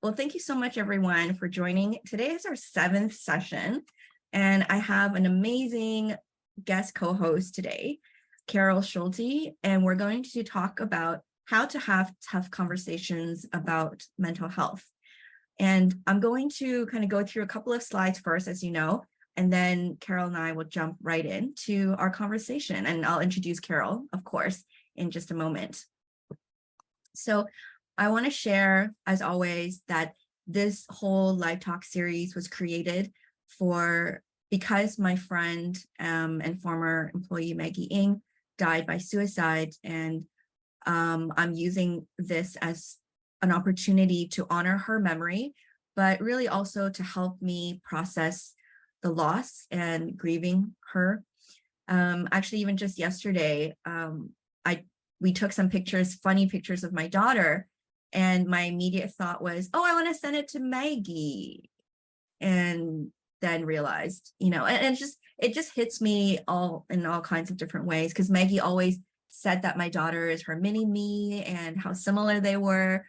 Well, thank you so much, everyone, for joining. Today is our 7th session, and I have an amazing guest co-host today, Carol Schulte, and we're going to talk about how to have tough conversations about mental health. And I'm going to kind of go through a couple of slides first, as you know, and then Carol and I will jump right into our conversation, and I'll introduce Carol, of course, in just a moment. So I want to share, as always, that this whole live talk series was created because my friend and former employee Maggie Ng died by suicide, and I'm using this as an opportunity to honor her memory, but really also to help me process the loss and grieving her. Actually, even just yesterday, we took some pictures, funny pictures of my daughter, and my immediate thought was, oh, I want to send it to Maggie. And then realized, and it just hits me in all kinds of different ways, because Maggie always said that my daughter is her mini me and how similar they were.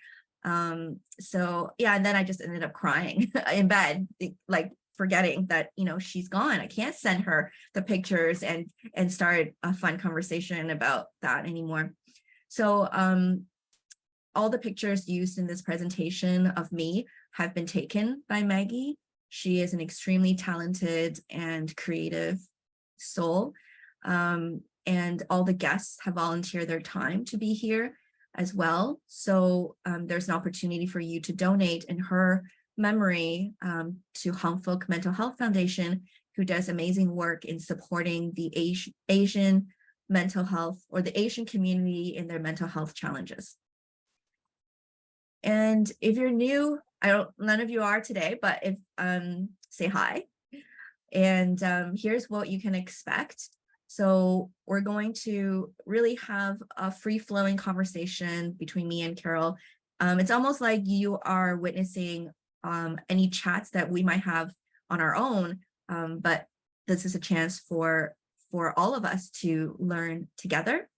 So yeah, and then I just ended up crying in bed, like forgetting that, she's gone. I can't send her the pictures and start a fun conversation about that anymore. So all the pictures used in this presentation of me have been taken by Maggie. She is an extremely talented and creative soul. And all the guests have volunteered their time to be here as well. So there's an opportunity for you to donate in her memory to Hong Fook Mental Health Foundation, who does amazing work in supporting the Asian mental health, or the Asian community, in their mental health challenges. And if you're new, none of you are today, but if say hi. And here's what you can expect. So we're going to really have a free-flowing conversation between me and Carol. It's almost like you are witnessing any chats that we might have on our own, but this is a chance for all of us to learn together.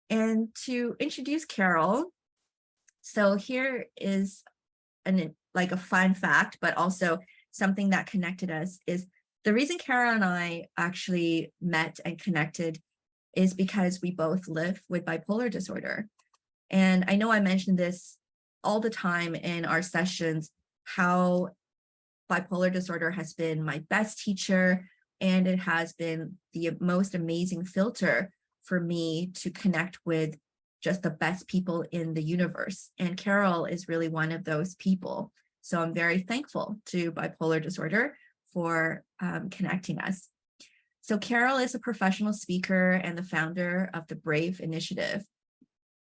And to introduce Carol, so here is a fun fact, but also something that connected us, is the reason Carol and I actually met and connected is because we both live with bipolar disorder. And I know I mentioned this all the time in our sessions, how bipolar disorder has been my best teacher, and it has been the most amazing filter for me to connect with just the best people in the universe. And Carol is really one of those people. So I'm very thankful to bipolar disorder for connecting us. So Carol is a professional speaker and the founder of the Brave Initiative.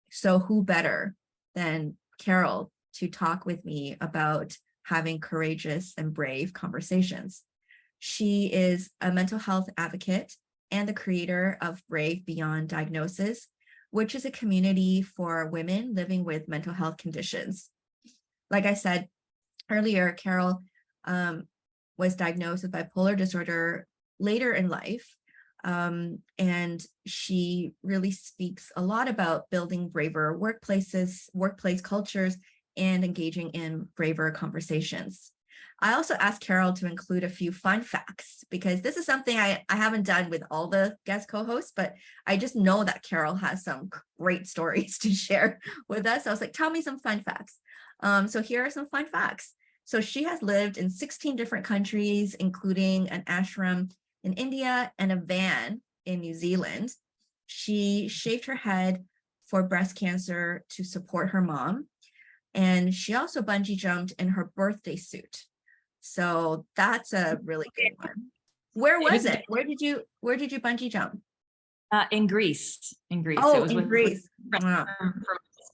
So who better than Carol to talk with me about having courageous and brave conversations? She is a mental health advocate and the creator of Brave Beyond Diagnosis, which is a community for women living with mental health conditions. Like I said earlier, Carol was diagnosed with bipolar disorder later in life. And she really speaks a lot about building braver workplace cultures, and engaging in braver conversations. I also asked Carol to include a few fun facts, because this is something I haven't done with all the guest co-hosts, but I just know that Carol has some great stories to share with us. I was like, tell me some fun facts. So here are some fun facts. So she has lived in 16 different countries, including an ashram in India and a van in New Zealand. She shaved her head for breast cancer to support her mom. And she also bungee jumped in her birthday suit. So that's a really good one. Where was it? Where did you bungee jump? In Greece. Oh, it was in Greece. Wow. From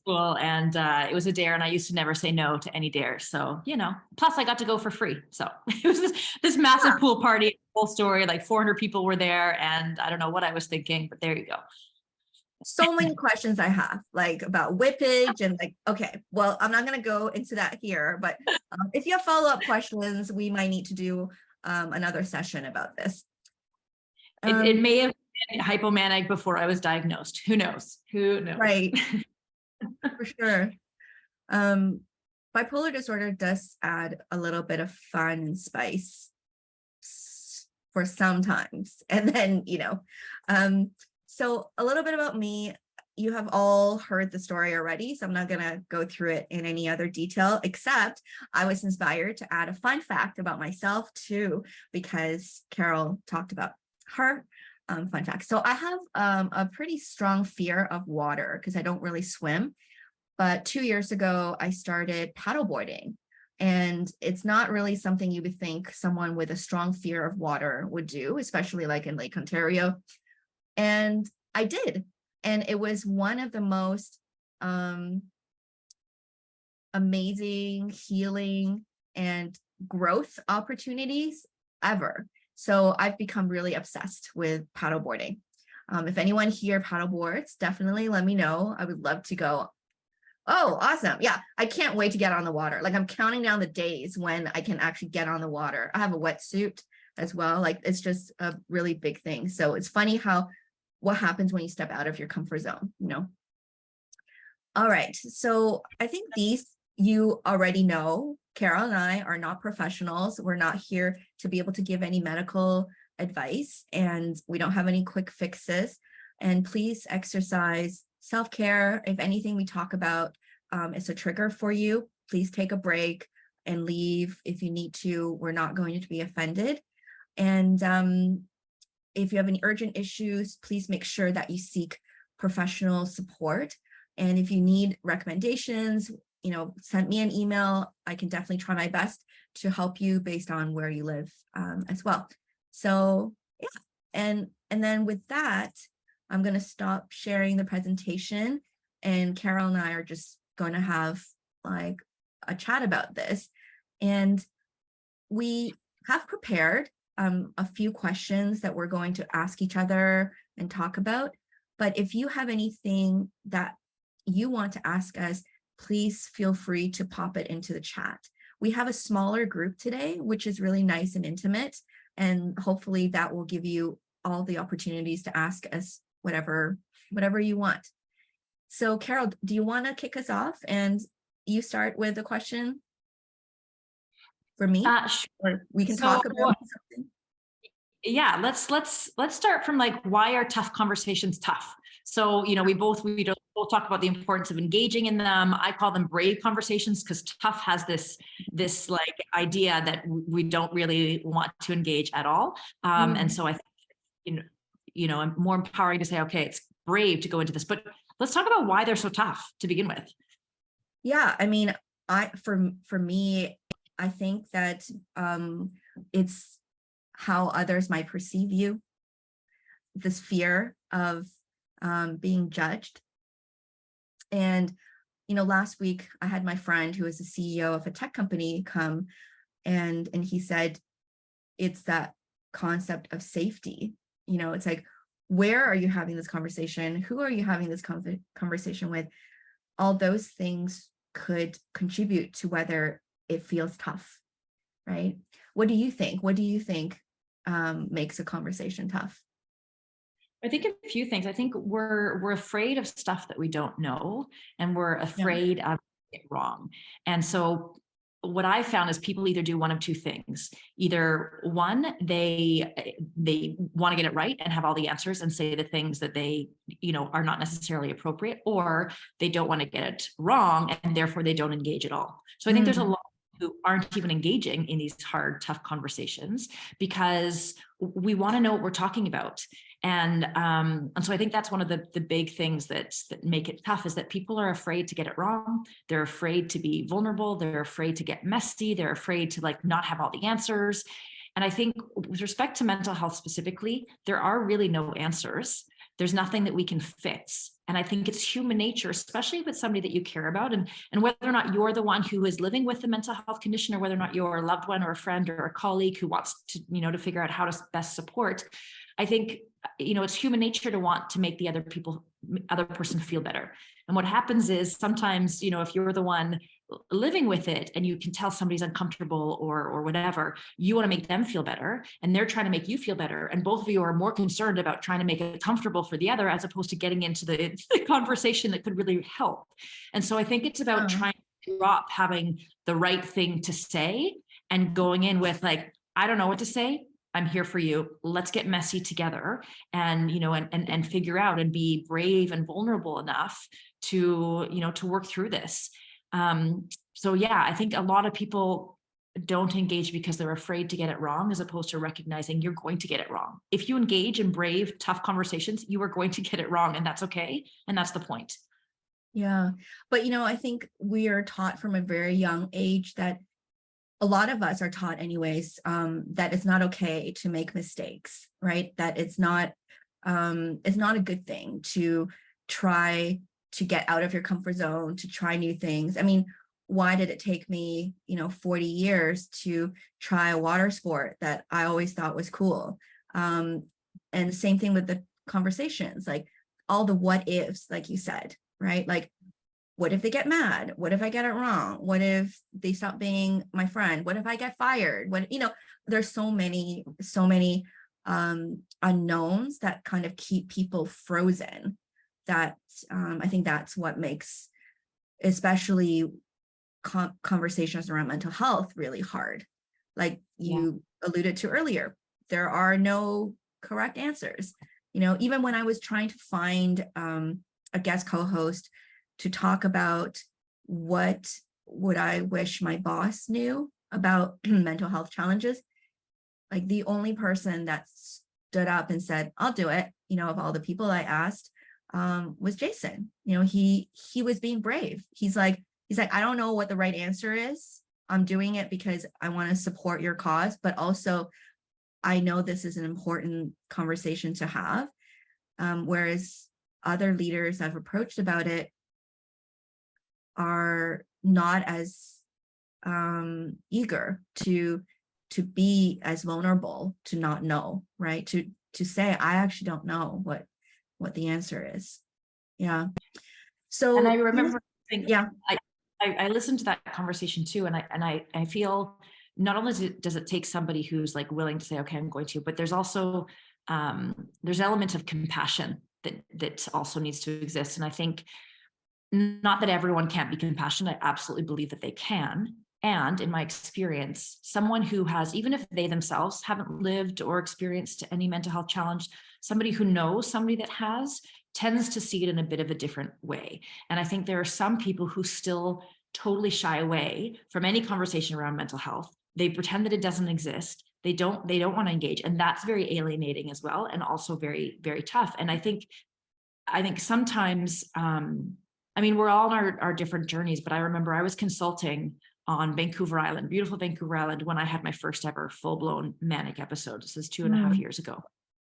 school, and it was a dare, and I used to never say no to any dares. So, plus I got to go for free. So it was this massive pool party, whole story, like 400 people were there, and I don't know what I was thinking, but there you go. So many questions I have, like about whippage and okay, well, I'm not going to go into that here, but if you have follow-up questions, we might need to do another session about this. It may have been hypomanic before I was diagnosed. Who knows? Right. For sure. bipolar disorder does add a little bit of fun and spice for sometimes. And then, so a little bit about me. You have all heard the story already, so I'm not going to go through it in any other detail, except I was inspired to add a fun fact about myself too, because Carol talked about her fun fact. So I have a pretty strong fear of water because I don't really swim. But 2 years ago, I started paddleboarding. And it's not really something you would think someone with a strong fear of water would do, especially like in Lake Ontario. And I did. And it was one of the most amazing, healing, and growth opportunities ever. So I've become really obsessed with paddleboarding. If anyone here paddleboards, definitely let me know. I would love to go. Oh, awesome. Yeah, I can't wait to get on the water. Like I'm counting down the days when I can actually get on the water. I have a wetsuit as well. Like it's just a really big thing. So it's funny what happens when you step out of your comfort zone, All right. So I think these you already know. Carol and I are not professionals. We're not here to be able to give any medical advice, and we don't have any quick fixes. And please exercise self-care. If anything we talk about is a trigger for you, please take a break and leave if you need to. We're not going to be offended. And if you have any urgent issues, please make sure that you seek professional support. And if you need recommendations, send me an email. I can definitely try my best to help you based on where you live as well. So yeah, and then with that, I'm going to stop sharing the presentation, and Carol and I are just going to have like a chat about this. And we have prepared a few questions that we're going to ask each other and talk about. But if you have anything that you want to ask us, please feel free to pop it into the chat. We have a smaller group today, which is really nice and intimate. And hopefully that will give you all the opportunities to ask us whatever you want. So Carol, do you want to kick us off and you start with a question for me? Sure. Or we can talk about something. Yeah, let's start from like, why are tough conversations tough? So, we both talk about the importance of engaging in them. I call them brave conversations because tough has this like idea that we don't really want to engage at all. And so I think, I'm more empowering to say, okay, it's brave to go into this, but let's talk about why they're so tough to begin with. Yeah, I mean, for me, I think that it's how others might perceive you, this fear of being judged. And, last week I had my friend who is the CEO of a tech company come and he said, it's that concept of safety. It's like, where are you having this conversation? Who are you having this conversation with? All those things could contribute to whether it feels tough, right? What do you think? What do you think makes a conversation tough? I think a few things. I think we're afraid of stuff that we don't know, and we're afraid of it wrong. And so what I found is people either do one of two things. Either one, they want to get it right and have all the answers and say the things that they, are not necessarily appropriate, or they don't want to get it wrong and therefore they don't engage at all. So I think there's a lot who aren't even engaging in these hard, tough conversations because we want to know what we're talking about. And so I think that's one of the big things that make it tough is that people are afraid to get it wrong. They're afraid to be vulnerable. They're afraid to get messy. They're afraid to like not have all the answers. And I think with respect to mental health specifically, there are really no answers. There's nothing that we can fix. And I think it's human nature, especially with somebody that you care about, and whether or not you're the one who is living with a mental health condition, or whether or not you're a loved one or a friend or a colleague who wants to, to figure out how to best support. I think, it's human nature to want to make the other person feel better. And what happens is sometimes, if you're the one living with it and you can tell somebody's uncomfortable or whatever, you want to make them feel better and they're trying to make you feel better. And both of you are more concerned about trying to make it comfortable for the other as opposed to getting into the conversation that could really help. And so I think it's about trying drop having the right thing to say and going in with like, I don't know what to say. I'm here for you. Let's get messy together and, and figure out and be brave and vulnerable enough to, to work through this. So yeah, I think a lot of people don't engage because they're afraid to get it wrong, as opposed to recognizing you're going to get it wrong. If you engage in brave, tough conversations, you are going to get it wrong, and that's okay. And that's the point. Yeah. But, I think we are taught from a very young age that a lot of us are taught anyways, that it's not okay to make mistakes, right? That it's not a good thing to try to get out of your comfort zone, to try new things. I mean, why did it take me, 40 years to try a water sport that I always thought was cool? And the same thing with the conversations, like all the what ifs, like you said, right? Like, what if they get mad? What if I get it wrong? What if they stop being my friend? What if I get fired? There's so many unknowns that kind of keep people frozen. That I think that's what makes, especially conversations around mental health, really hard. Like you alluded to earlier, there are no correct answers. Even when I was trying to find a guest co-host to talk about what would I wish my boss knew about mental health challenges, like the only person that stood up and said, I'll do it, of all the people I asked, was Jason. He was being brave. He's like, I don't know what the right answer is. I'm doing it because I want to support your cause, but also I know this is an important conversation to have. Whereas other leaders I've approached about it are not as eager to be as vulnerable, to not know, right? To say, I actually don't know what the answer is. Yeah. So, and I remember thinking, yeah, I listened to that conversation too, and I feel not only does it take somebody who's like willing to say, okay, I'm going to, but there's also there's elements of compassion that also needs to exist. And I think, not that everyone can't be compassionate, I absolutely believe that they can. And in my experience, someone who has, even if they themselves haven't lived or experienced any mental health challenge, somebody who knows somebody that has tends to see it in a bit of a different way. And I think there are some people who still totally shy away from any conversation around mental health. They pretend that it doesn't exist. They don't want to engage. And that's very alienating as well, and also very, very tough. And I think sometimes, we're all on our different journeys, but I remember I was consulting on Vancouver Island, beautiful Vancouver Island, when I had my first ever full-blown manic episode. This is 2.5 years ago.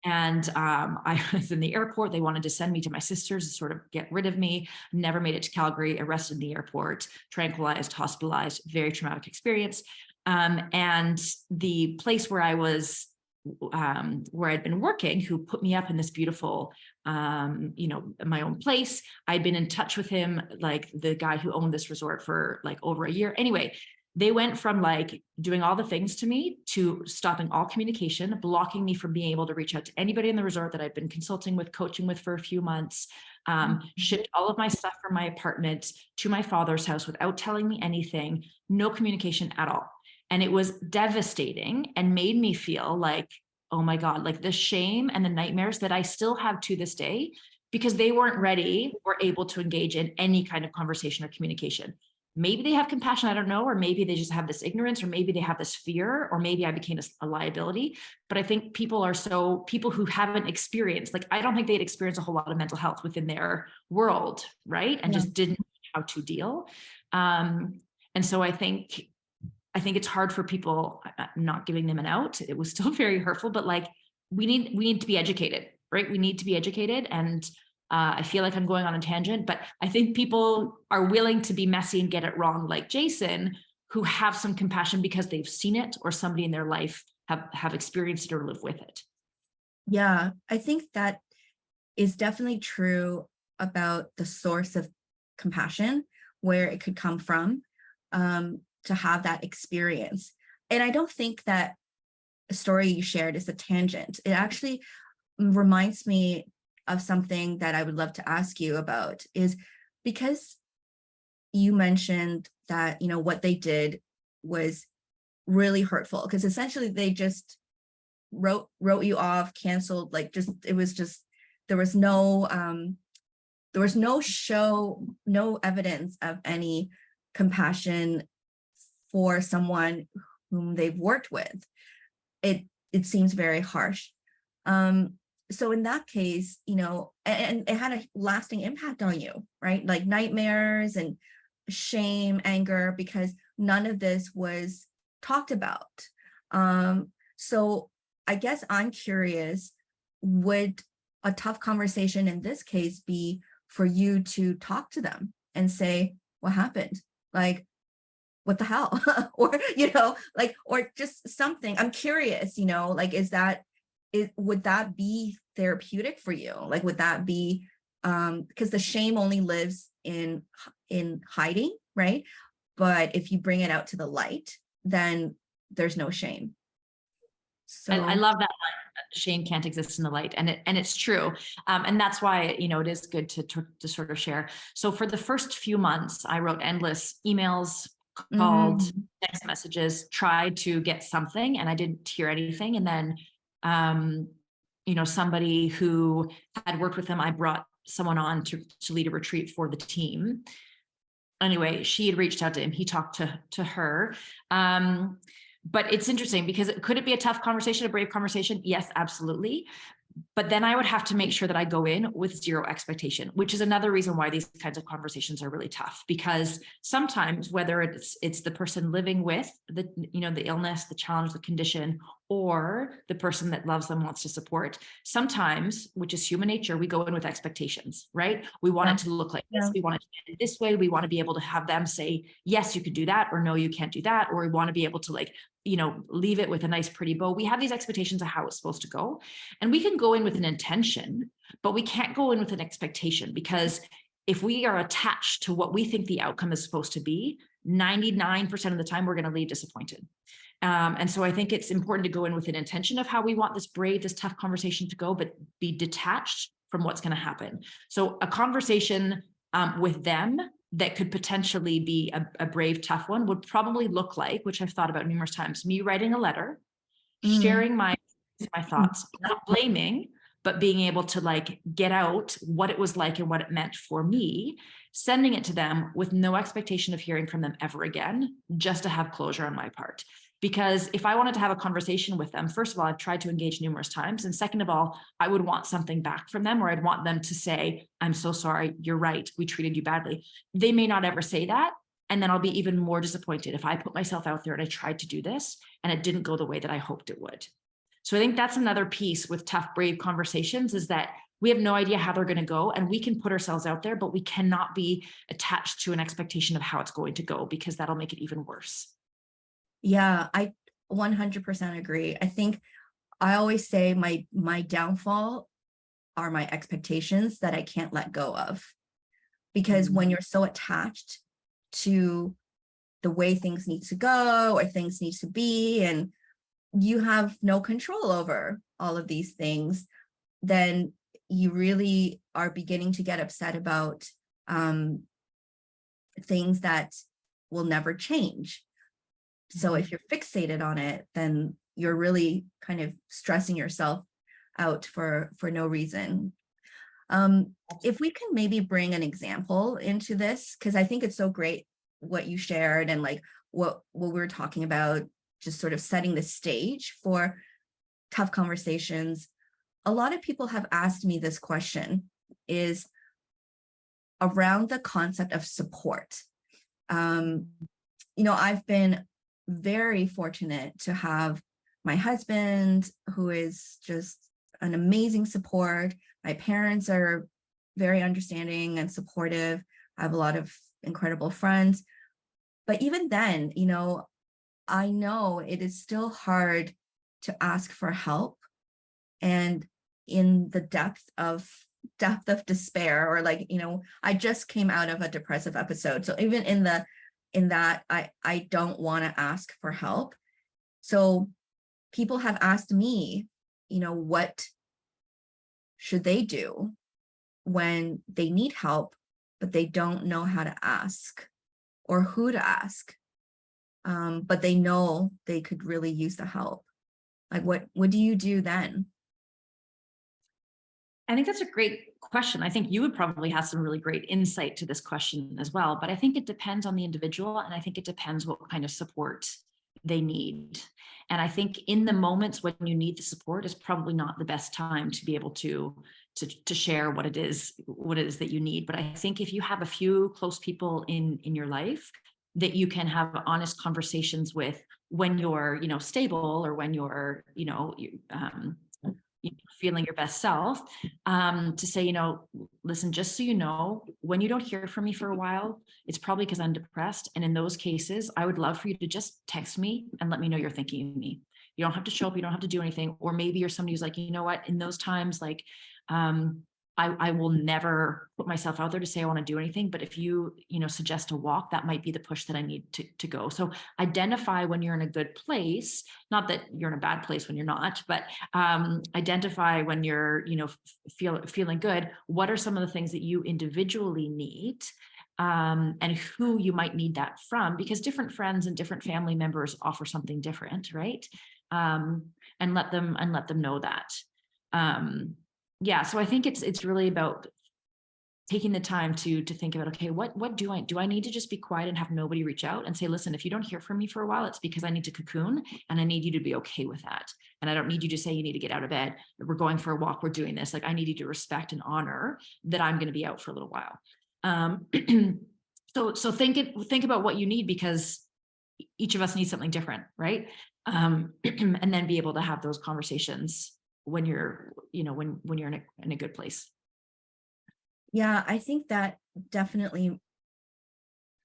And I was in the airport. They wanted to send me to my sister's to sort of get rid of me. Never made it to Calgary, arrested in the airport, tranquilized, hospitalized, very traumatic experience. And the place where I was, where I'd been working, who put me up in this beautiful, my own place. I'd been in touch with him, like the guy who owned this resort, for like over a year. Anyway, they went from like doing all the things to me to stopping all communication, blocking me from being able to reach out to anybody in the resort that I'd been consulting with, coaching with for a few months, shipped all of my stuff from my apartment to my father's house without telling me anything, no communication at all. And it was devastating and made me feel like, oh my God, like the shame and the nightmares that I still have to this day, because they weren't ready or able to engage in any kind of conversation or communication. Maybe they have compassion, I don't know, or maybe they just have this ignorance, or maybe they have this fear, or maybe I became a liability. But I think people who haven't experienced, like, I don't think they'd experienced a whole lot of mental health within their world, right? And just didn't know how to deal. And so I think it's hard for people. I'm not giving them an out. It was still very hurtful, but like, we need to be educated, right? We need to be educated. And I feel like I'm going on a tangent, but I think people are willing to be messy and get it wrong, like Jason, who have some compassion because they've seen it, or somebody in their life have experienced it or live with it. Yeah, I think that is definitely true about the source of compassion, where it could come from, to have that experience. And I don't think that a story you shared is a tangent. It actually reminds me of something that I would love to ask you about, is because you mentioned that, you know, what they did was really hurtful, because essentially they just wrote you off, canceled, like, just, it was just, there was no no evidence of any compassion for someone whom they've worked with. It seems very harsh. So in that case, you know, and it had a lasting impact on you, right? Like nightmares and shame, anger, because none of this was talked about. So I guess I'm curious, would a tough conversation in this case be for you to talk to them and say, what happened? Like, what the hell? Or, you know, like, or just something. I'm curious, you know, like, would that be therapeutic for you? Like, would that be, because the shame only lives in hiding, right? But if you bring it out to the light, then there's no shame. I So, love that line, shame can't exist in the light, and it's true, and that's why, you know, it is good to sort of share. So for the first few months, I wrote endless emails, called, text messages, tried to get something, and I didn't hear anything. And then, you know, somebody who had worked with them, I brought someone on to lead a retreat for the team. Anyway, she had reached out to him. He talked to her. But it's interesting because could it be a tough conversation, a brave conversation? Yes, absolutely. But then I would have to make sure that I go in with zero expectation, which is another reason why these kinds of conversations are really tough. Because sometimes, whether it's the person living with the, you know, the illness, the challenge, the condition, or the person that loves them, wants to support, sometimes, which is human nature, we go in with expectations, right? We want it to look like this. We want it to end this way. We want to be able to have them say, yes, you could do that, or no, you can't do that. Or we want to be able to, like, you know, leave it with a nice, pretty bow. We have these expectations of how it's supposed to go. And we can go in with an intention, but we can't go in with an expectation, because if we are attached to what we think the outcome is supposed to be, 99% of the time, we're going to leave disappointed. And so I think it's important to go in with an intention of how we want this tough conversation to go, but be detached from what's going to happen. So a conversation with them that could potentially be a brave, tough one would probably look like, which I've thought about numerous times, me writing a letter, sharing my thoughts, not blaming, but being able to, like, get out what it was like and what it meant for me, sending it to them with no expectation of hearing from them ever again, just to have closure on my part. Because if I wanted to have a conversation with them, first of all, I've tried to engage numerous times. And second of all, I would want something back from them, or I'd want them to say, I'm so sorry, you're right, we treated you badly. They may not ever say that. And then I'll be even more disappointed if I put myself out there and I tried to do this and it didn't go the way that I hoped it would. So I think that's another piece with tough, brave conversations, is that we have no idea how they're going to go, and we can put ourselves out there, but we cannot be attached to an expectation of how it's going to go, because that'll make it even worse. yeah, I 100% agree. I think I always say my downfall are my expectations that I can't let go of. Because when you're so attached to the way things need to go or things need to be, and you have no control over all of these things, then you really are beginning to get upset about things that will never change. So if you're fixated on it, then you're really kind of stressing yourself out for no reason. If we can maybe bring an example into this, because I think it's so great what you shared, and like what we were talking about, just sort of setting the stage for tough conversations. A lot of people have asked me this question, is around the concept of support. You know, I've been very fortunate to have my husband, who is just an amazing support. My parents are very understanding and supportive. I have a lot of incredible friends. But even then, you know it is still hard to ask for help. And in the depth of despair, or like, you know, I just came out of a depressive episode. So even in that, I don't want to ask for help. So people have asked me, you know, what should they do when they need help, but they don't know how to ask? or who to ask. But they know they could really use the help. Like, what do you do then? I think that's a great question. I think you would probably have some really great insight to this question as well, but I think it depends on the individual, and I think it depends what kind of support they need. And I think in the moments when you need the support is probably not the best time to be able to share what it is that you need. But I think if you have a few close people in your life that you can have honest conversations with when you're, stable, or when you're, feeling your best self, to say, listen, just so you know, when you don't hear from me for a while, it's probably because I'm depressed. And in those cases, I would love for you to just text me and let me know you're thinking of me. You don't have to show up, you don't have to do anything. Or maybe you're somebody who's like, you know what, in those times, like, I will never put myself out there to say I want to do anything, but if you, suggest a walk, that might be the push that I need to go. So identify when you're in a good place, not that you're in a bad place when you're not, but identify when you're, feeling good. What are some of the things that you individually need? And who you might need that from, because different friends and different family members offer something different, right? And let them know that. Yeah, so I think it's really about taking the time to think about, okay, what do I need to just be quiet and have nobody reach out and say, listen, if you don't hear from me for a while, it's because I need to cocoon, and I need you to be okay with that. And I don't need you to say you need to get out of bed. We're going for a walk. We're doing this. Like, I need you to respect and honor that I'm going to be out for a little while. So think about what you need, because each of us needs something different, right? And then be able to have those conversations when you're, when you're in a good place. Yeah, I think that definitely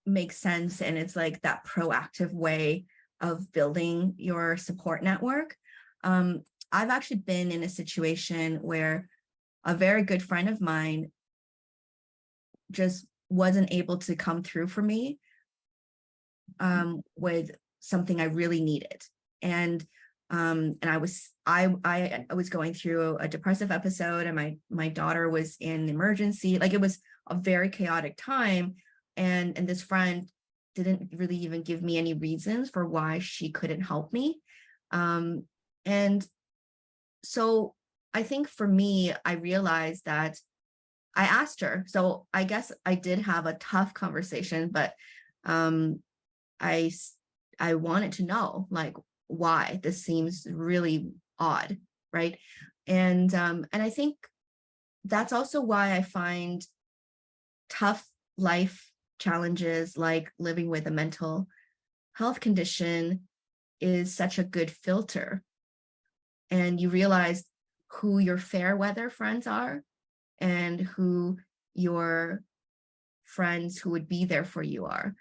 makes sense. And it's like that proactive way of building your support network. I've actually been in a situation where a very good friend of mine just wasn't able to come through for me with something I really needed. And I was going through a depressive episode, and my daughter was in emergency. Like, it was a very chaotic time. And this friend didn't really even give me any reasons for why she couldn't help me. And so I think for me, I realized that I asked her. So I guess I did have a tough conversation, but I wanted to know, like, why this seems really odd, right? And I think that's also why I find tough life challenges, like living with a mental health condition, is such a good filter. And you realize who your fair weather friends are and who your friends who would be there for you are.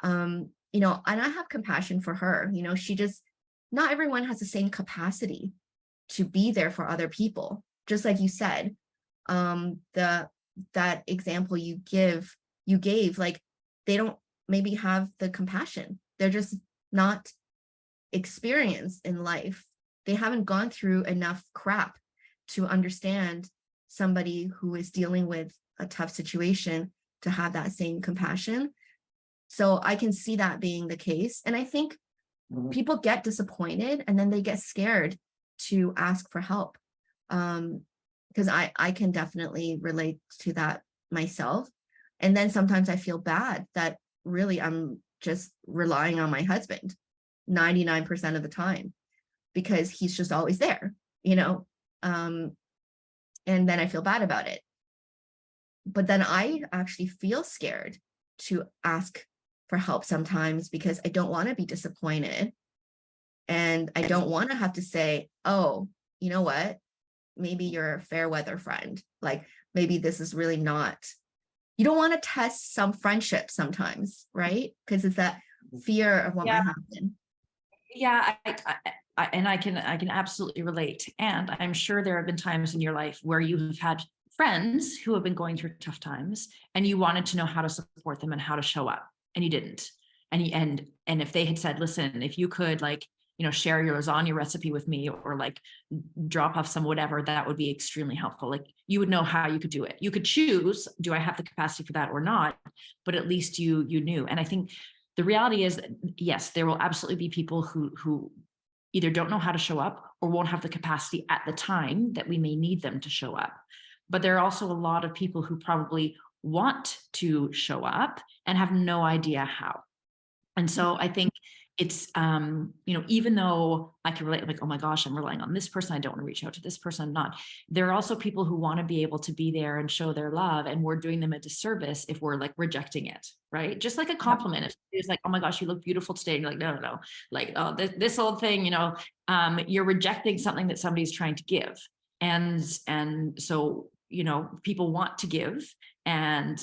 And I have compassion for her. Not everyone has the same capacity to be there for other people. Just like you said, that example you gave, like, they don't maybe have the compassion. They're just not experienced in life. They haven't gone through enough crap to understand somebody who is dealing with a tough situation to have that same compassion. So I can see that being the case. And I think people get disappointed and then they get scared to ask for help. Because I can definitely relate to that myself. And then sometimes I feel bad that really I'm just relying on my husband 99% of the time, because he's just always there, and then I feel bad about it. But then I actually feel scared to ask for help sometimes, because I don't want to be disappointed. And I don't want to have to say, oh, you know what? Maybe you're a fair weather friend. Like, maybe this is really not, you don't want to test some friendship sometimes, right? Because it's that fear of what might happen. Yeah, I can absolutely relate. And I'm sure there have been times in your life where you have had friends who have been going through tough times, and you wanted to know how to support them and how to show up, and you didn't. And if they had said, listen, if you could, like, share your lasagna recipe with me, or like drop off some whatever, that would be extremely helpful. Like you would know how you could do it. You could choose, do I have the capacity for that or not? But at least you knew. And I think the reality is, yes, there will absolutely be people who either don't know how to show up or won't have the capacity at the time that we may need them to show up. But there are also a lot of people who probably want to show up and have no idea how. And so I think it's, even though I can relate, like, oh my gosh, I'm relying on this person, I don't want to reach out to this person, I'm not. There are also people who want to be able to be there and show their love, and we're doing them a disservice if we're like rejecting it, right? Just like a compliment. If it's like, oh my gosh, you look beautiful today, and you're like, no, like, oh, this old thing, you're rejecting something that somebody's trying to give. And so, people want to give, and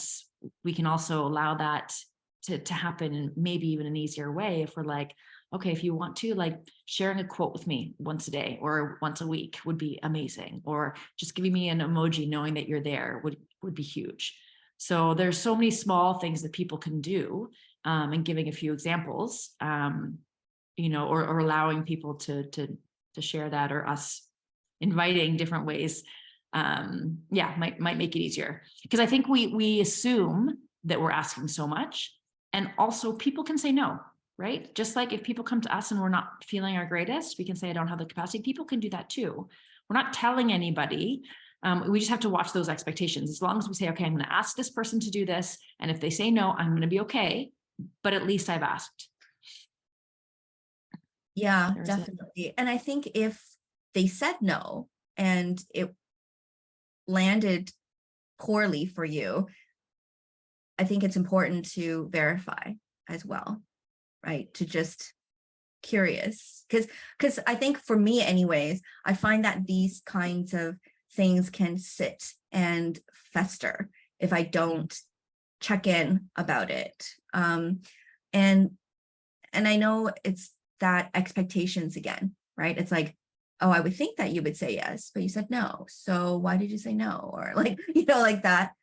we can also allow that to happen in maybe even an easier way if we're like, okay, if you want to, like, sharing a quote with me once a day or once a week would be amazing, or just giving me an emoji knowing that you're there would be huge. So there's so many small things that people can do, and giving a few examples, or allowing people to share that, or us inviting different ways, might make it easier. Because I think we assume that we're asking so much. And also people can say no, right? Just like if people come to us and we're not feeling our greatest, we can say, I don't have the capacity. People can do that too. We're not telling anybody. We just have to watch those expectations. As long as we say, okay, I'm going to ask this person to do this, and if they say no, I'm going to be okay, but at least I've asked. Yeah, definitely. And I think if they said no and it landed poorly for you, I think it's important to verify as well, right? To just curious, because I think for me anyways, I find that these kinds of things can sit and fester if I don't check in about it. And I know it's that expectations again, right? It's like, oh, I would think that you would say yes, but you said no. So why did you say no? Or like, like that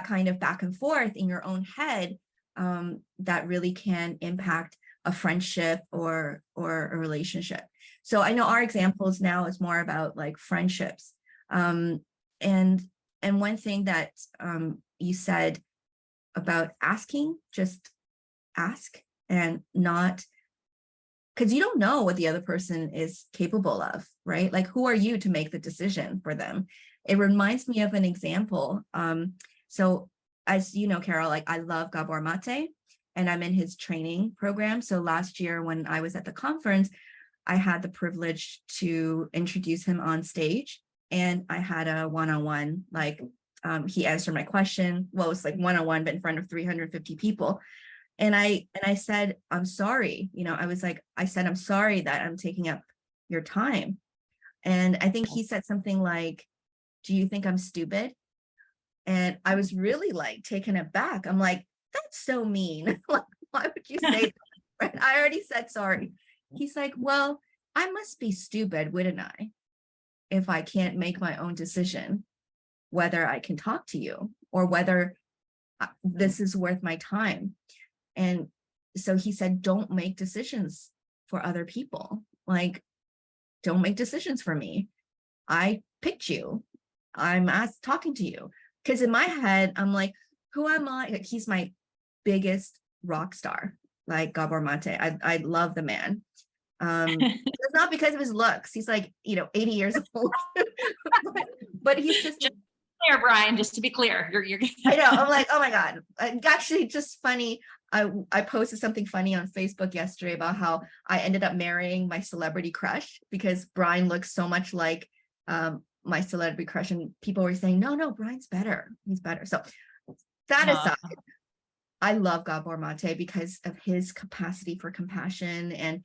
kind of back and forth in your own head, that really can impact a friendship or a relationship. So I know our examples now is more about like friendships. And one thing that you said about asking, just ask, and not, because you don't know what the other person is capable of, right? Like, who are you to make the decision for them? It reminds me of an example. So as you know, Carol, like I love Gabor Mate, and I'm in his training program. So last year when I was at the conference, I had the privilege to introduce him on stage, and I had a one-on-one, like he answered my question. Well, it was like one-on-one, but in front of 350 people. And I said, I'm sorry. I said, I'm sorry that I'm taking up your time. And I think he said something like, do you think I'm stupid? And I was really like taken aback. I'm like, that's so mean. Like, why would you say that? Right? I already said sorry. He's like, well, I must be stupid, wouldn't I? If I can't make my own decision, whether I can talk to you or whether this is worth my time. And so he said, don't make decisions for other people. Like, don't make decisions for me. I picked you. I'm talking to you. Because in my head, I'm like, who am I? Like, he's my biggest rock star, like Gabor Mate. I love the man. It's not because of his looks. He's like, 80 years old. but he's just clear, Brian, just to be clear. You're I know. I'm like, oh my God. Actually, just funny. I posted something funny on Facebook yesterday about how I ended up marrying my celebrity crush because Brian looks so much like my celebrity crush, and people were saying, no, Brian's better. He's better. So that aside, I love Gabor Mate because of his capacity for compassion, and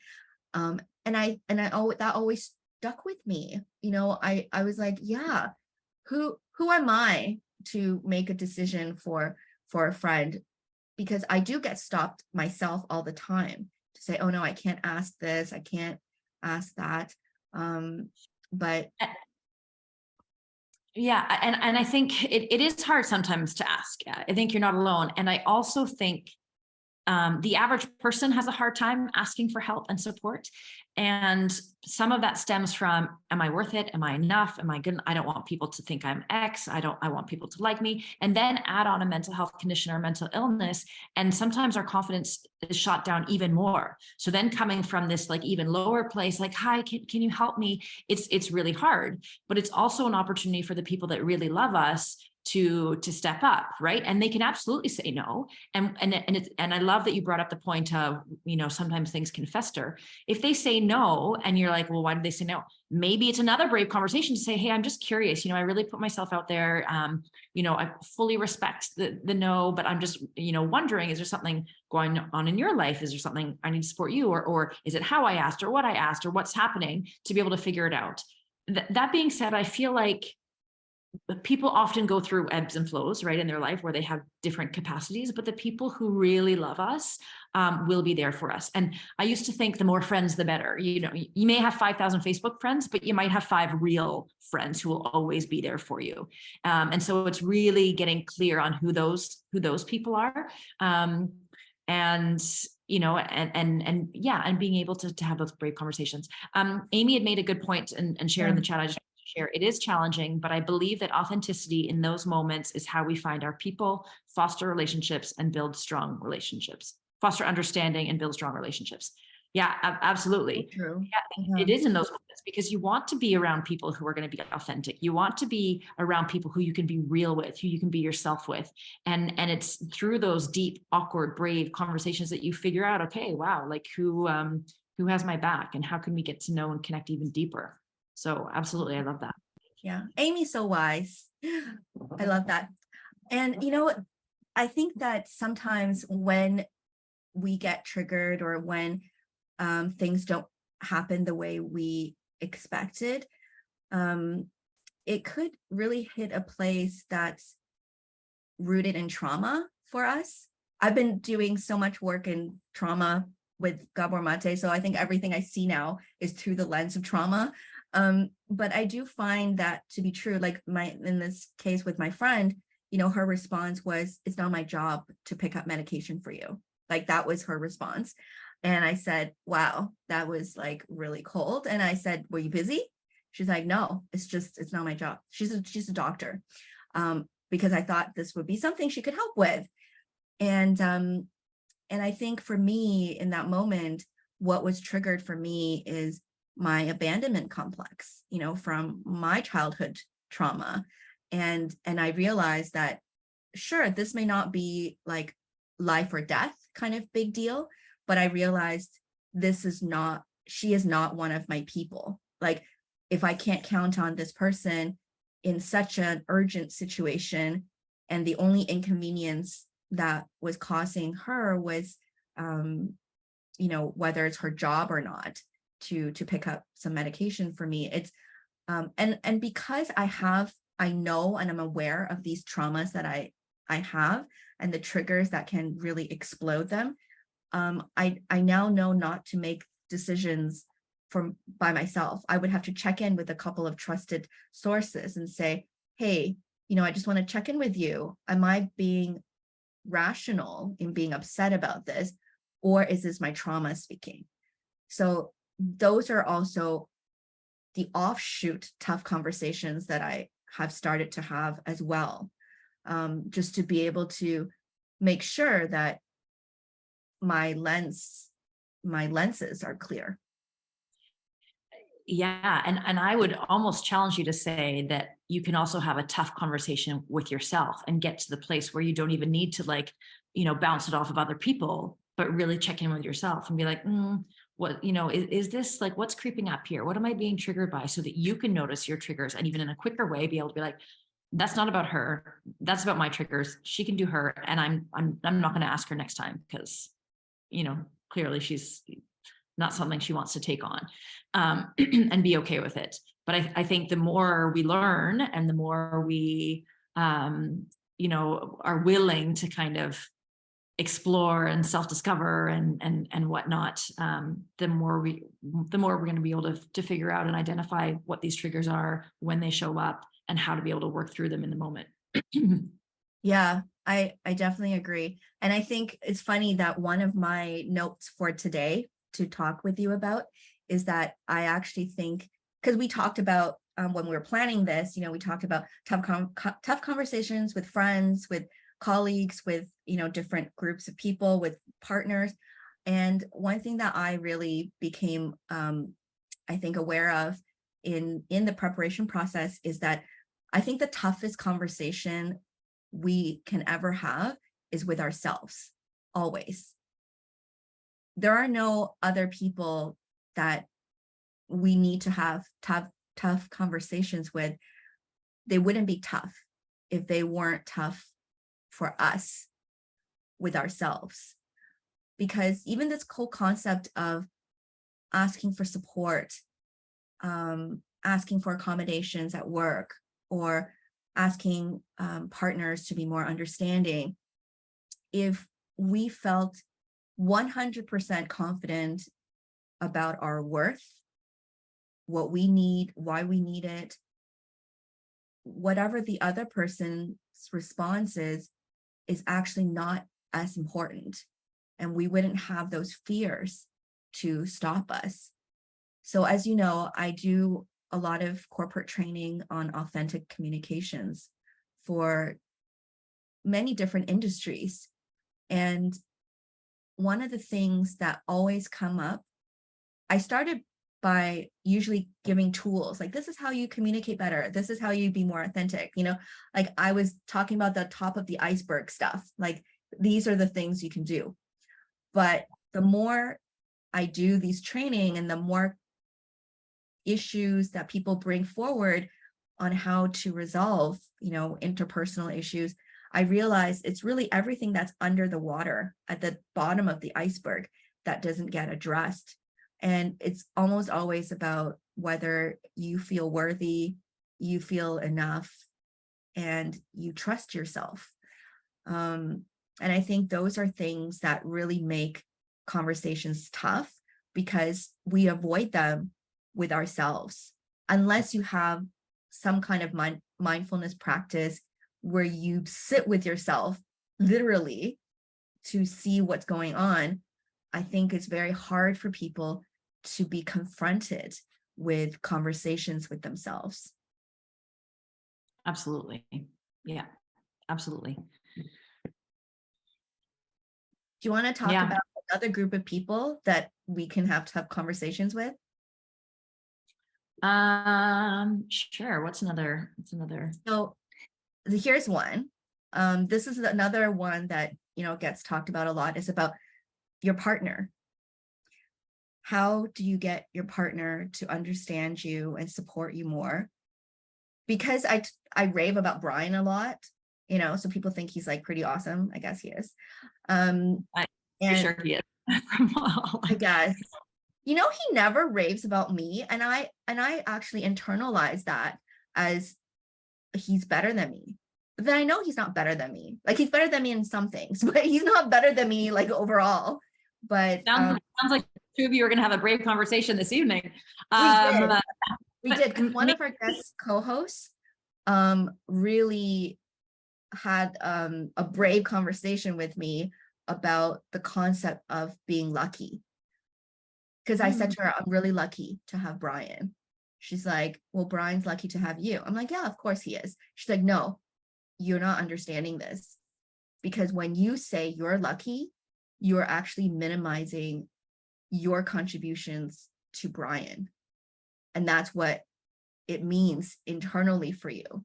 that always stuck with me. I was like, yeah, who am I to make a decision for a friend? Because I do get stopped myself all the time to say, oh no, I can't ask this, I can't ask that. But yeah, and I think it is hard sometimes to ask. I think you're not alone. And I also think The average person has a hard time asking for help and support. And some of that stems from, am I worth it? Am I enough? Am I good? I don't want people to think I'm X. I want people to like me. And then add on a mental health condition or mental illness. And sometimes our confidence is shot down even more. So then coming from this like even lower place, like, hi, can you help me? It's really hard, but it's also an opportunity for the people that really love us to step up, right? And they can absolutely say no. And I love that you brought up the point of, sometimes things can fester. If they say no and you're like, well, why did they say no? Maybe it's another brave conversation to say, hey, I'm just curious, I really put myself out there. I fully respect the no, but I'm just, wondering, is there something going on in your life? Is there something I need to support you? Or is it how I asked or what I asked or what's happening, to be able to figure it out? That being said, I feel like people often go through ebbs and flows, right, in their life where they have different capacities, but the people who really love us will be there for us. And I used to think the more friends, the better. You may have 5,000 Facebook friends, but you might have 5 real friends who will always be there for you. And so it's really getting clear on who those people are. And being able to have those brave conversations. Amy had made a good point and shared in the chat. I just share. It is challenging, but I believe that authenticity in those moments is how we find our people, foster relationships, and build strong relationships, foster understanding and build strong relationships. Yeah, absolutely. True. Yeah, it is in those moments, because you want to be around people who are going to be authentic. You want to be around people who you can be real with, who you can be yourself with. And it's through those deep, awkward, brave conversations that you figure out, okay, wow, like who has my back, and how can we get to know and connect even deeper? So absolutely, I love that. Yeah, Amy's so wise. I love that. And I think that sometimes when we get triggered, or when things don't happen the way we expected, it could really hit a place that's rooted in trauma for us. I've been doing so much work in trauma with Gabor Mate, so I think everything I see now is through the lens of trauma. But I do find that to be true. Like in this case with my friend, her response was, it's not my job to pick up medication for you. Like that was her response. And I said, wow, that was like really cold. And I said, were you busy? She's like, no, it's not my job. She's a doctor. Because I thought this would be something she could help with. And I think for me in that moment, what was triggered for me is my abandonment complex, from my childhood trauma. And I realized that, sure, this may not be like life or death kind of big deal, but I realized she is not one of my people. Like, if I can't count on this person in such an urgent situation, and the only inconvenience that was causing her was, whether it's her job or not, to pick up some medication for me. It's and because I know and I'm aware of these traumas that I have, and the triggers that can really explode them. I now know not to make decisions by myself. I would have to check in with a couple of trusted sources and say, hey, I just want to check in with you. Am I being rational in being upset about this, or is this my trauma speaking? So those are also the offshoot tough conversations that I have started to have as well, just to be able to make sure that my lenses are clear. Yeah. And I would almost challenge you to say that you can also have a tough conversation with yourself and get to the place where you don't even need to bounce it off of other people, but really check in with yourself and be like, what, is this like, what's creeping up here? What am I being triggered by? So that you can notice your triggers, and even in a quicker way, be able to be like, that's not about her. That's about my triggers. She can do her. And I'm not going to ask her next time, because, clearly she's not something she wants to take on, and be okay with it. But I think the more we learn, and the more we, are willing to kind of explore and self-discover and whatnot, the more we're going to be able to figure out and identify what these triggers are, when they show up, and how to be able to work through them in the moment. Yeah, I definitely agree. And I think it's funny that one of my notes for today to talk with you about is that I actually think, because we talked about when we were planning this, we talked about tough conversations with friends, with colleagues, with different groups of people, with partners. And one thing that I really became, I think, aware of in the preparation process is that I think the toughest conversation we can ever have is with ourselves, always. There are no other people that we need to have tough conversations with. They wouldn't be tough if they weren't tough for us with ourselves. Because even this whole concept of asking for support, asking for accommodations at work, or asking partners to be more understanding, if we felt 100% confident about our worth, what we need, why we need it, whatever the other person's response is actually not as important. And we wouldn't have those fears to stop us. So as you know, I do a lot of corporate training on authentic communications for many different industries. And one of the things that always come up, I started by usually giving tools like, this is how you communicate better. This is how you be more authentic. Like I was talking about the top of the iceberg stuff. Like these are the things you can do. But the more I do these training and the more issues that people bring forward on how to resolve, interpersonal issues, I realize it's really everything that's under the water at the bottom of the iceberg that doesn't get addressed. And it's almost always about whether you feel worthy, you feel enough, and you trust yourself. And I think those are things that really make conversations tough because we avoid them with ourselves. Unless you have some kind of mindfulness practice where you sit with yourself literally to see what's going on, I think it's very hard for people to be confronted with conversations with themselves. Absolutely. Yeah, absolutely. Do you want to talk Yeah. about another group of people that we can have tough conversations with? Sure. What's another? So here's one. This is another one that gets talked about a lot, is about your partner. How do you get your partner to understand you and support you more? Because I rave about Brian a lot, so people think he's like pretty awesome. I guess he is. I'm pretty And sure he is. I guess, he never raves about me. And I actually internalize that as he's better than me. But then I know he's not better than me. Like he's better than me in some things, but he's not better than me like overall. But sounds like two of you are going to have a brave conversation this evening. We did. Because one of our guest co-hosts really had a brave conversation with me about the concept of being lucky. Because I said to her, I'm really lucky to have Brian. She's like, well, Brian's lucky to have you. I'm like, yeah, of course he is. She's like, no, you're not understanding this. Because when you say you're lucky, you're actually minimizing your contributions to Brian. And that's what it means internally for you.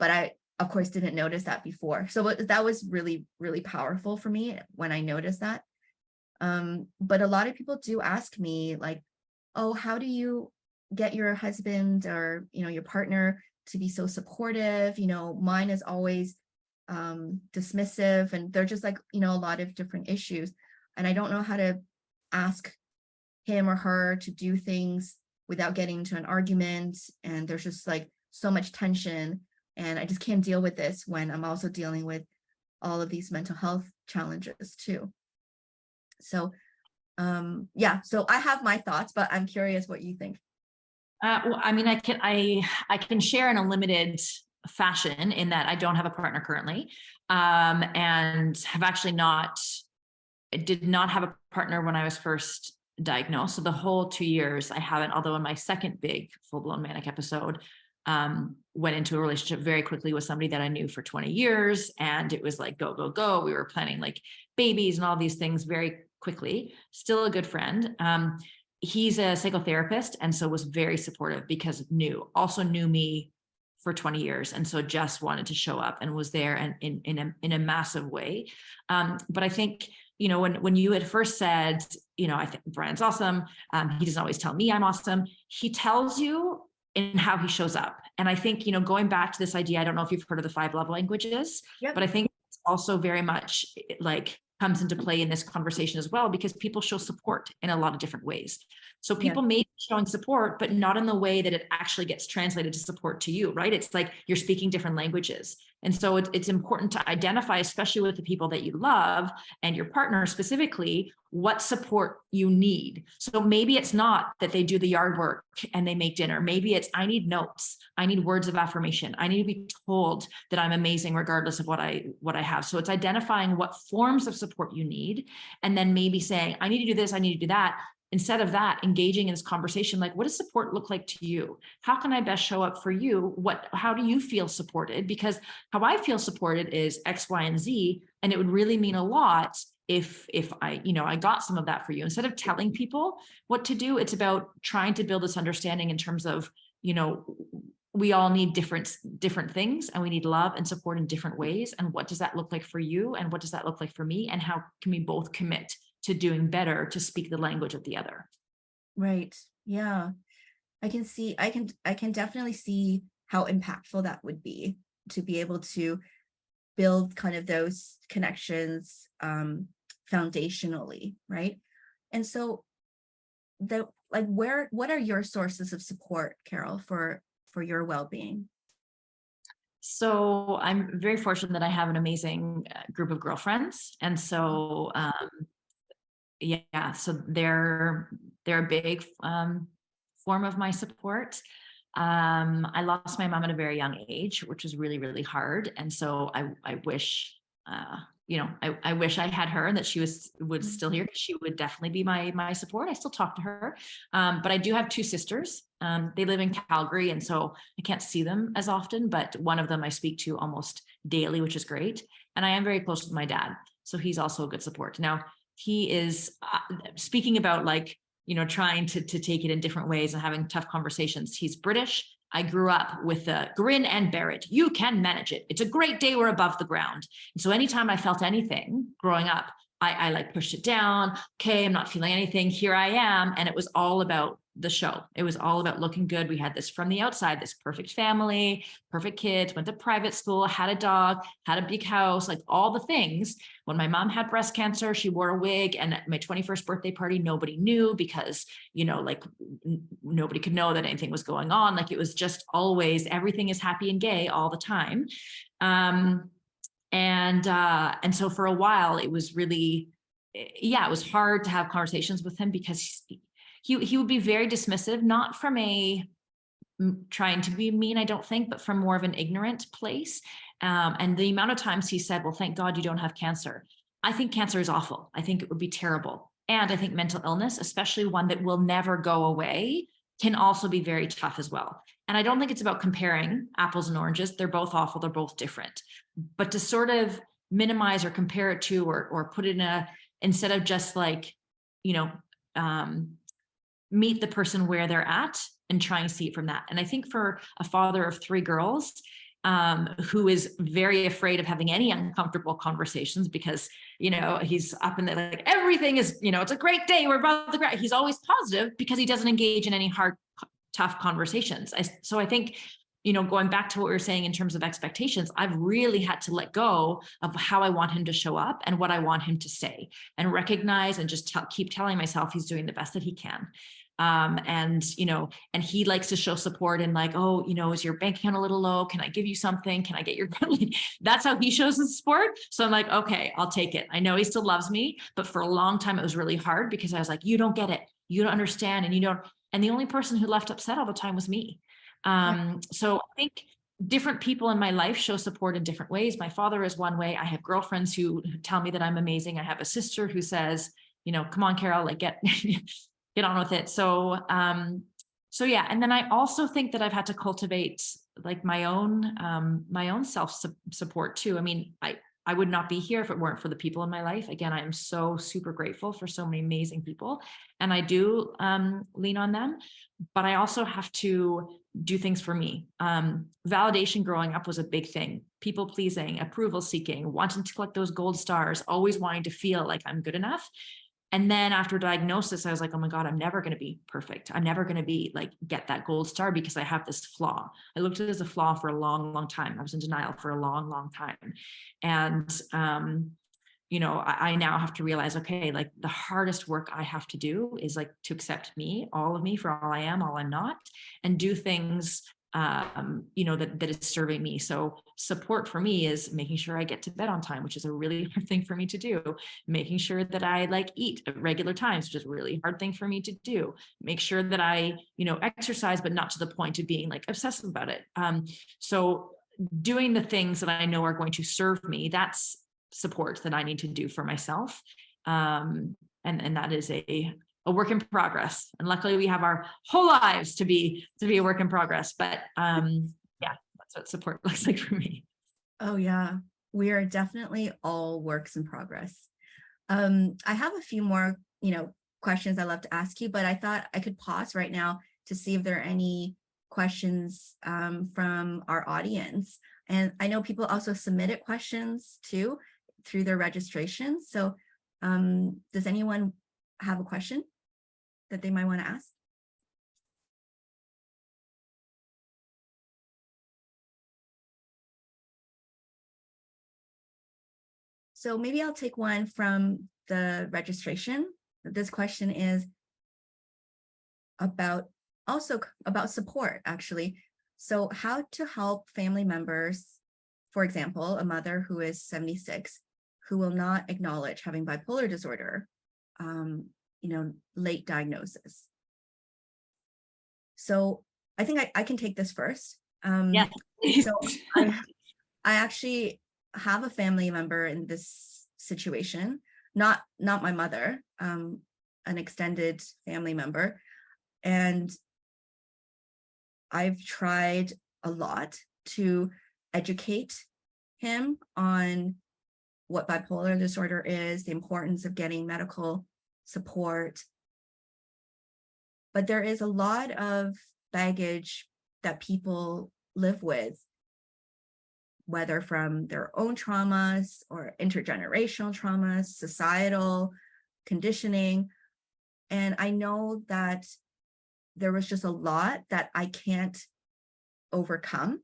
But I, of course, didn't notice that before. So that was really, really powerful for me when I noticed that. But a lot of people do ask me like, oh, how do you get your husband or, your partner to be so supportive? Mine is always dismissive, and they're just like, a lot of different issues. And I don't know how to ask him or her to do things without getting into an argument. And there's just like so much tension. And I just can't deal with this when I'm also dealing with all of these mental health challenges too. So so I have my thoughts, but I'm curious what you think. Well, I mean, I can share in a limited fashion in that I don't have a partner currently, and have actually I did not have a partner when I was first diagnosed. So the whole 2 years I haven't, although in my second big full-blown manic episode, went into a relationship very quickly with somebody that I knew for 20 years. And it was like, go, go, go. We were planning like babies and all these things very quickly. Still a good friend. He's a psychotherapist. And so was very supportive because also knew me for 20 years. And so just wanted to show up and was there and in a massive way. But I think, when you had first said, I think Brian's awesome. He doesn't always tell me I'm awesome. He tells you in how he shows up. And I think, going back to this idea, I don't know if you've heard of the 5 love languages, Yep. but I think it's also very much like comes into play in this conversation as well, because people show support in a lot of different ways. So people may be showing support, but not in the way that it actually gets translated to support to you, right? It's like you're speaking different languages. And so it's important to identify, especially with the people that you love and your partner specifically, what support you need. So maybe it's not that they do the yard work and they make dinner. Maybe it's, I need notes. I need words of affirmation. I need to be told that I'm amazing regardless of what I have. So it's identifying what forms of support you need, and then maybe saying, I need to do this, I need to do that. Instead of that, engaging in this conversation, like, what does support look like to you? How can I best show up for you? How do you feel supported? Because how I feel supported is X, Y, and Z. And it would really mean a lot if I got some of that for you. Instead of telling people what to do, it's about trying to build this understanding in terms of, we all need different things, and we need love and support in different ways. And what does that look like for you? And what does that look like for me? And how can we both commit to doing better to speak the language of the other? Right. Yeah. I can definitely see how impactful that would be, to be able to build kind of those connections foundationally, right? And so what are your sources of support, Carol, for your well-being? So I'm very fortunate that I have an amazing group of girlfriends. And so so they're a big form of my support. I lost my mom at a very young age, which was really, really hard. And so I wish, I wish I had her and that she would still here, because she would definitely be my support. I still talk to her. But I do have 2 sisters. They live in Calgary, and so I can't see them as often, but one of them I speak to almost daily, which is great. And I am very close with my dad. So he's also a good support. Now, he is speaking about trying to take it in different ways and having tough conversations. He's British. I grew up with a grin and bear it. You can manage it. It's a great day. We're above the ground. And so anytime I felt anything growing up, I pushed it down. Okay, I'm not feeling anything. Here I am. And it was all about the show. It was all about looking good. We had this from the outside, this perfect family, perfect kids, went to private school, had a dog, had a big house, like all the things. When my mom had breast cancer, she wore a wig, and at my 21st birthday party, nobody knew, because, nobody could know that anything was going on. Like, it was just always, everything is happy and gay all the time. And so for a while it was really, it was hard to have conversations with him, because he would be very dismissive, not from a trying to be mean, I don't think, but from more of an ignorant place. And the amount of times he said, well, thank God you don't have cancer. I think cancer is awful. I think it would be terrible. And I think mental illness, especially one that will never go away, can also be very tough as well. And I don't think it's about comparing apples and oranges. They're both awful. They're both different. But to sort of minimize or compare it to, or put it in instead of just like, meet the person where they're at and try and see it from that. And I think for a father of 3 girls, who is very afraid of having any uncomfortable conversations, because, he's up in there, like, everything is, it's a great day, we're above the ground. He's always positive because he doesn't engage in any hard, tough conversations. So I think, going back to what we were saying in terms of expectations, I've really had to let go of how I want him to show up and what I want him to say, and recognize and just keep telling myself he's doing the best that he can. And he likes to show support in like, oh, is your bank account a little low? Can I give you something? Can I get your, that's how he shows his support. So I'm like, okay, I'll take it. I know he still loves me, but for a long time it was really hard, because I was like, you don't get it. You don't understand. And the only person who left upset all the time was me. So I think different people in my life show support in different ways. My father is one way. I have girlfriends who tell me that I'm amazing. I have a sister who says, come on, Carol, like get get on with it. So yeah. And then I also think that I've had to cultivate like my own self support too. I mean, I would not be here if it weren't for the people in my life. Again, I am so super grateful for so many amazing people, and I do lean on them, but I also have to do things for me. Validation growing up was a big thing. People pleasing, approval seeking, wanting to collect those gold stars, always wanting to feel like I'm good enough. And then after diagnosis, I was like, oh my God, I'm never going to be perfect. I'm never going to be like, get that gold star because I have this flaw. I looked at it as a flaw for a long, long time. I was in denial for a long, long time. And, I now have to realize, okay, like the hardest work I have to do is like to accept me, all of me for all I am, all I'm not, and do things that is serving me. So support for me is making sure I get to bed on time, which is a really hard thing for me to do. Making sure that I like eat at regular times, which is a really hard thing for me to do. Make sure that I, exercise, but not to the point of being like obsessive about it. So doing the things that I know are going to serve me, that's support that I need to do for myself. And that is a work in progress. And luckily we have our whole lives to be a work in progress. But yeah, that's what support looks like for me. Oh yeah, we are definitely all works in progress. I have a few more, questions I'd love to ask you, but I thought I could pause right now to see if there are any questions from our audience. And I know people also submitted questions too through their registration. So does anyone have a question that they might want to ask? So maybe I'll take one from the registration. This question is about support, actually. So how to help family members, for example, a mother who is 76, who will not acknowledge having bipolar disorder, late diagnosis. So I think I can take this first. Yeah. So I actually have a family member in this situation, not my mother, an extended family member. And I've tried a lot to educate him on what bipolar disorder is, the importance of getting medical support. But there is a lot of baggage that people live with, whether from their own traumas or intergenerational traumas, societal conditioning. And I know that there was just a lot that I can't overcome.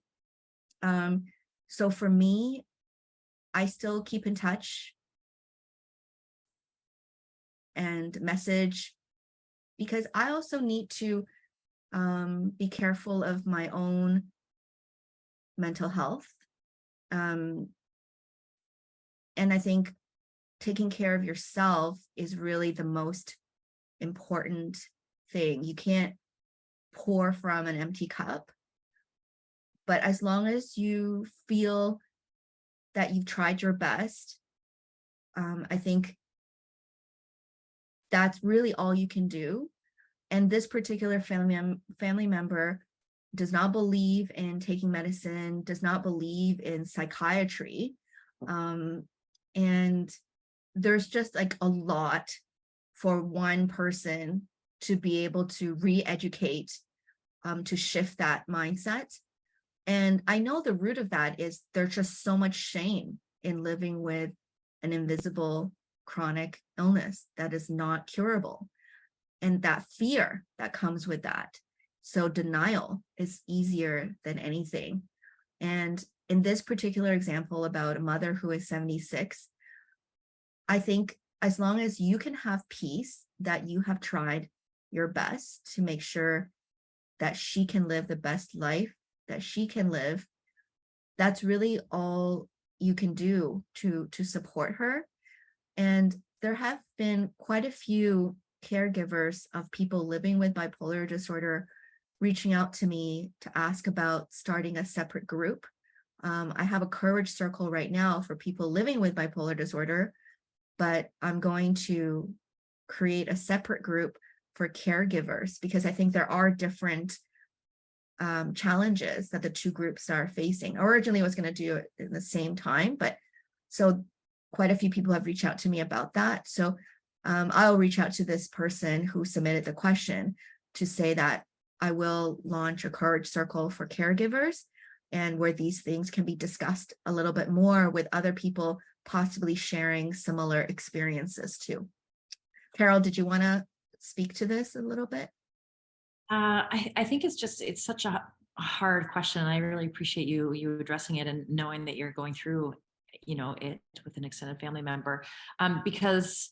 So for me, I still keep in touch and message, because I also need to be careful of my own mental health. And I think taking care of yourself is really the most important thing. You can't pour from an empty cup. But as long as you feel that you've tried your best, I think that's really all you can do. And this particular family member does not believe in taking medicine, does not believe in psychiatry. And there's just like a lot for one person to be able to re-educate, to shift that mindset. And I know the root of that is there's just so much shame in living with an invisible chronic illness that is not curable, and that fear that comes with that. So denial is easier than anything. And in this particular example about a mother who is 76, I think as long as you can have peace that you have tried your best to make sure that she can live the best life that she can live, that's really all you can do to support her. And there have been quite a few caregivers of people living with bipolar disorder reaching out to me to ask about starting a separate group. I have a courage circle right now for people living with bipolar disorder, but I'm going to create a separate group for caregivers because I think there are different challenges that the two groups are facing. Originally, I was going to do it in the same time, but so quite a few people have reached out to me about that. So I'll reach out to this person who submitted the question to say that I will launch a courage circle for caregivers, and where these things can be discussed a little bit more with other people, possibly sharing similar experiences too. Carol, did you want to speak to this a little bit? I think it's such a hard question. I really appreciate you addressing it and knowing that you're going through, it with an extended family member, because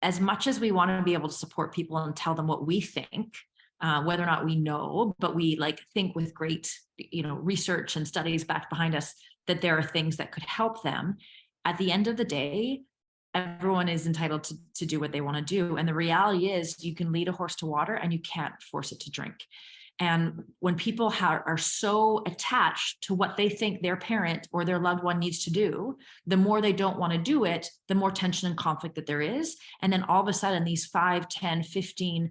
as much as we want to be able to support people and tell them what we think, whether or not we know, but we think with great, research and studies back behind us that there are things that could help them. At the end of the day, everyone is entitled to do what they want to do. And the reality is you can lead a horse to water and you can't force it to drink. And when people are so attached to what they think their parent or their loved one needs to do, the more they don't want to do it, the more tension and conflict that there is. And then all of a sudden, these 5, 10, 15,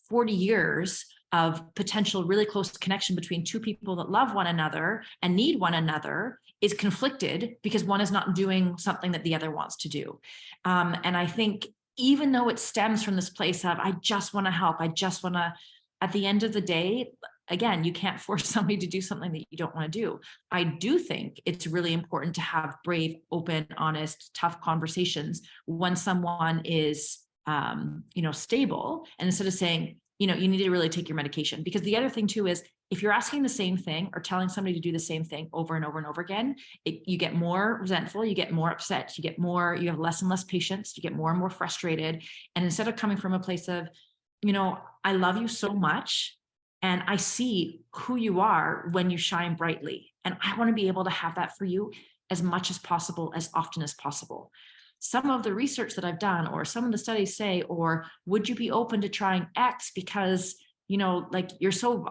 40 years of potential really close connection between two people that love one another and need one another is conflicted because one is not doing something that the other wants to do. And I think even though it stems from this place of, I just want to help, at the end of the day, again, you can't force somebody to do something that you don't want to do. I do think it's really important to have brave, open, honest, tough conversations when someone is, stable. And instead of saying, you need to really take your medication. Because the other thing too is if you're asking the same thing or telling somebody to do the same thing over and over and over again, you get more resentful, you get more upset, you have less and less patience, you get more and more frustrated. And instead of coming from a place of, I love you so much and I see who you are when you shine brightly. And I want to be able to have that for you as much as possible, as often as possible. Some of the research that I've done, or some of the studies say, or would you be open to trying X because, you're so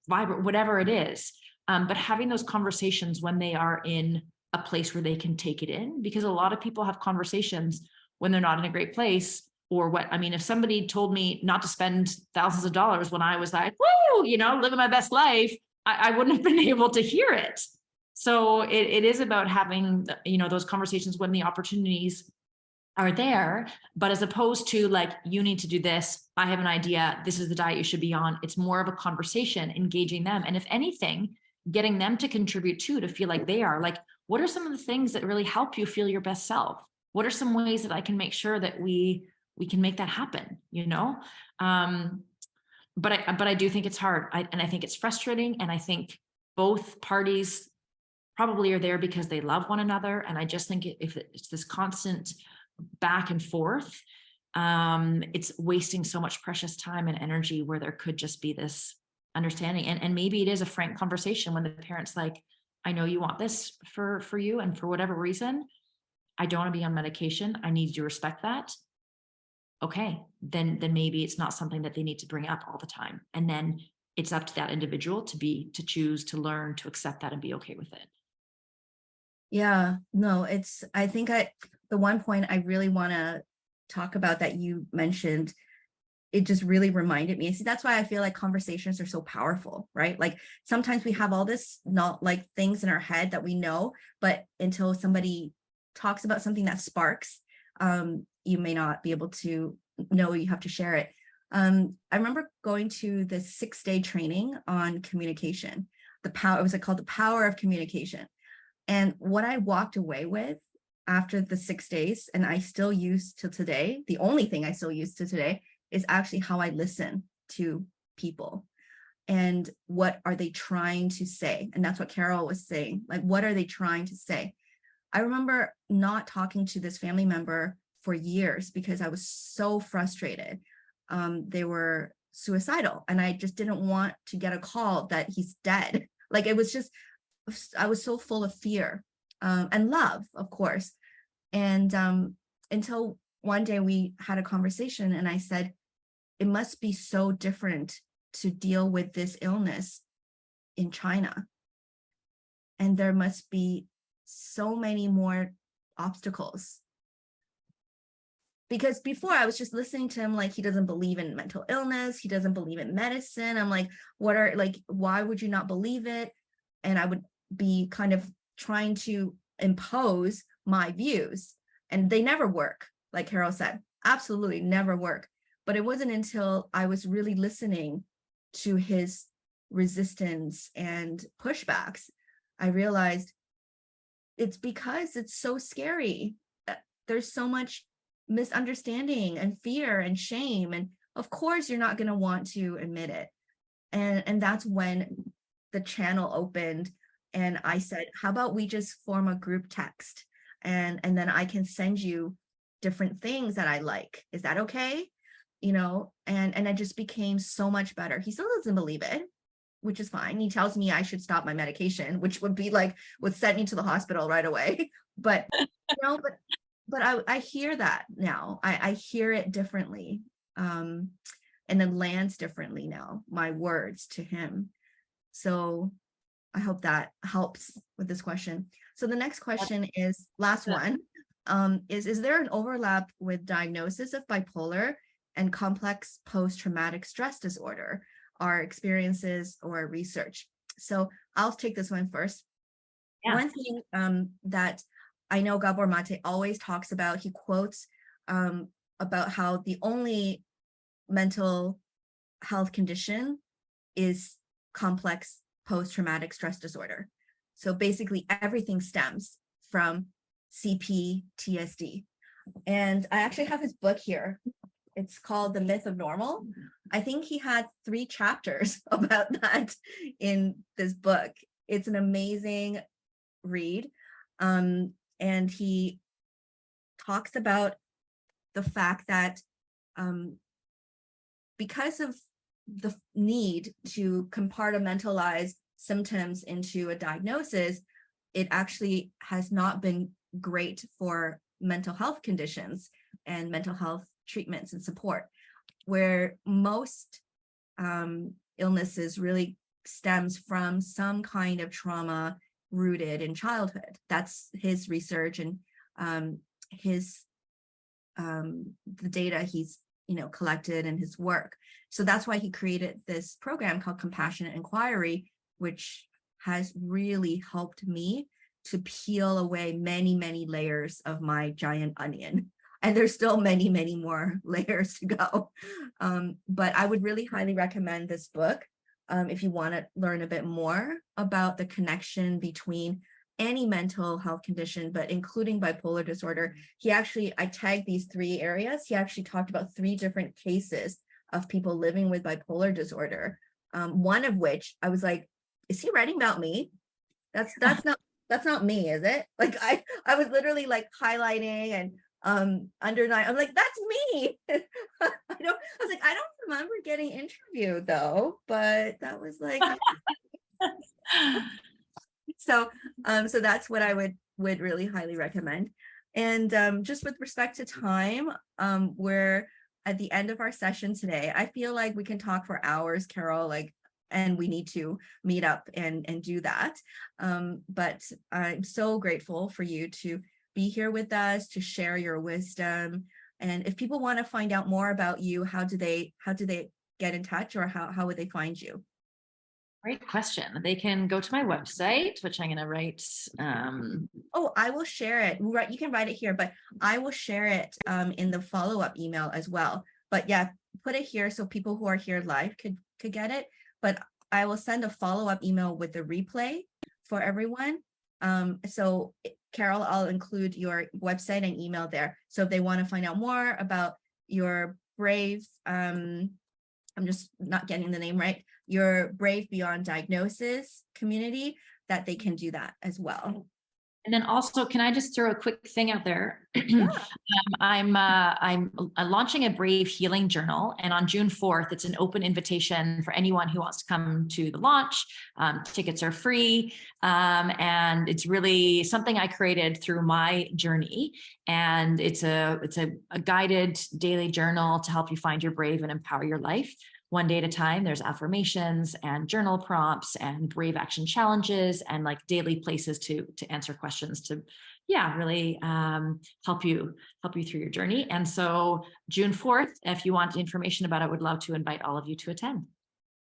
vibrant, whatever it is. But having those conversations when they are in a place where they can take it in, because a lot of people have conversations when they're not in a great place. Or if somebody told me not to spend thousands of dollars when I was like, woo, living my best life, I wouldn't have been able to hear it. So it is about having, those conversations when the opportunities are there, but as opposed to you need to do this, I have an idea, this is the diet you should be on. It's more of a conversation, engaging them. And if anything, getting them to contribute too, to feel like they are what are some of the things that really help you feel your best self? What are some ways that I can make sure that we can make that happen, But I do think it's hard. And I think it's frustrating. And I think both parties probably are there because they love one another. And I just think if it's this constant back and forth, it's wasting so much precious time and energy where there could just be this understanding. And maybe it is a frank conversation when the parent's like, I know you want this for you. And for whatever reason, I don't want to be on medication. I need you to respect that. Okay, then maybe it's not something that they need to bring up all the time. And then it's up to that individual to choose, to learn, to accept that and be okay with it. Yeah, no, I think the one point I really want to talk about that you mentioned, it just really reminded me. See, that's why I feel like conversations are so powerful, right? Sometimes we have all this not things in our head that we know, but until somebody talks about something that sparks, you may not be able to know you have to share it. I remember going to the 6-day training on communication. It was called The Power of Communication. And what I walked away with after the 6 days, and I still use till today, the only thing I still use to today is actually how I listen to people and what are they trying to say? And that's what Carol was saying. What are they trying to say? I remember not talking to this family member for years because I was so frustrated. They were suicidal and I just didn't want to get a call that he's dead. It was just, I was so full of fear and love, of course. And until one day we had a conversation and I said, it must be so different to deal with this illness in China. And there must be so many more obstacles. Because before I was just listening to him like he doesn't believe in mental illness, he doesn't believe in medicine. I'm like, why would you not believe it? And I would be kind of trying to impose my views, and they never work. Like Carol said, absolutely never work. But it wasn't until I was really listening to his resistance and pushbacks, I realized it's because it's so scary. There's so much misunderstanding and fear and shame. And of course, you're not going to want to admit it. And that's when the channel opened. And I said, how about we just form a group text? And then I can send you different things that I like. Is that okay? And it just became so much better. He still doesn't believe it, which is fine. He tells me I should stop my medication, which would send me to the hospital right away. But I hear that now. I hear it differently, and it lands differently now, my words to him. So I hope that helps with this question. So the next question is, last one, is there an overlap with diagnosis of bipolar and complex post-traumatic stress disorder, our experiences or research? So I'll take this one first. Yeah. One thing that I know Gabor Mate always talks about, he quotes about how the only mental health condition is complex post-traumatic stress disorder. So basically everything stems from CPTSD. And I actually have his book here. It's called The Myth of Normal. I think he had 3 chapters about that in this book. It's an amazing read. And he talks about the fact that because of the need to compartmentalize symptoms into a diagnosis, it actually has not been great for mental health conditions and mental health treatments and support, where most illnesses really stems from some kind of trauma rooted in childhood. That's his research and the data he's collected in his work. So that's why he created this program called Compassionate Inquiry, which has really helped me to peel away many, many layers of my giant onion. And there's still many, many more layers to go. But I would really highly recommend this book if you want to learn a bit more about the connection between any mental health condition, but including bipolar disorder. I tagged these 3 areas. He actually talked about 3 different cases of people living with bipolar disorder. One of which I was like, is he writing about me? That's not me, is it? Like I was literally like highlighting and underline. I'm like, that's me. I don't remember getting interviewed though, but that was like so that's what I would really highly recommend. And just with respect to time, we're at the end of our session today. I feel like we can talk for hours, Carol, and we need to meet up and do that. But I'm so grateful for you to be here with us, to share your wisdom. And if people want to find out more about you, how do they get in touch, or how would they find you? Great question. They can go to my website, which I'm going to write. Oh, I will share it. Right, you can write it here, but I will share it in the follow-up email as well. But yeah, put it here so people who are here live could get it. But I will send a follow-up email with the replay for everyone. So Carol, I'll include your website and email there. So if they want to find out more about your Brave, I'm just not getting the name right, your Brave Beyond Diagnosis community, that they can do that as well. And then also, can I just throw a quick thing out there? Yeah. I'm launching a Brave Healing Journal, and on June 4th, it's an open invitation for anyone who wants to come to the launch. Tickets are free, and it's really something I created through my journey. And it's a guided daily journal to help you find your brave and empower your life. one day at a time. There's affirmations and journal prompts and brave action challenges and like daily places to answer questions to, yeah, really help you through your journey. And so June 4th, if you want information about it, I would love to invite all of you to attend.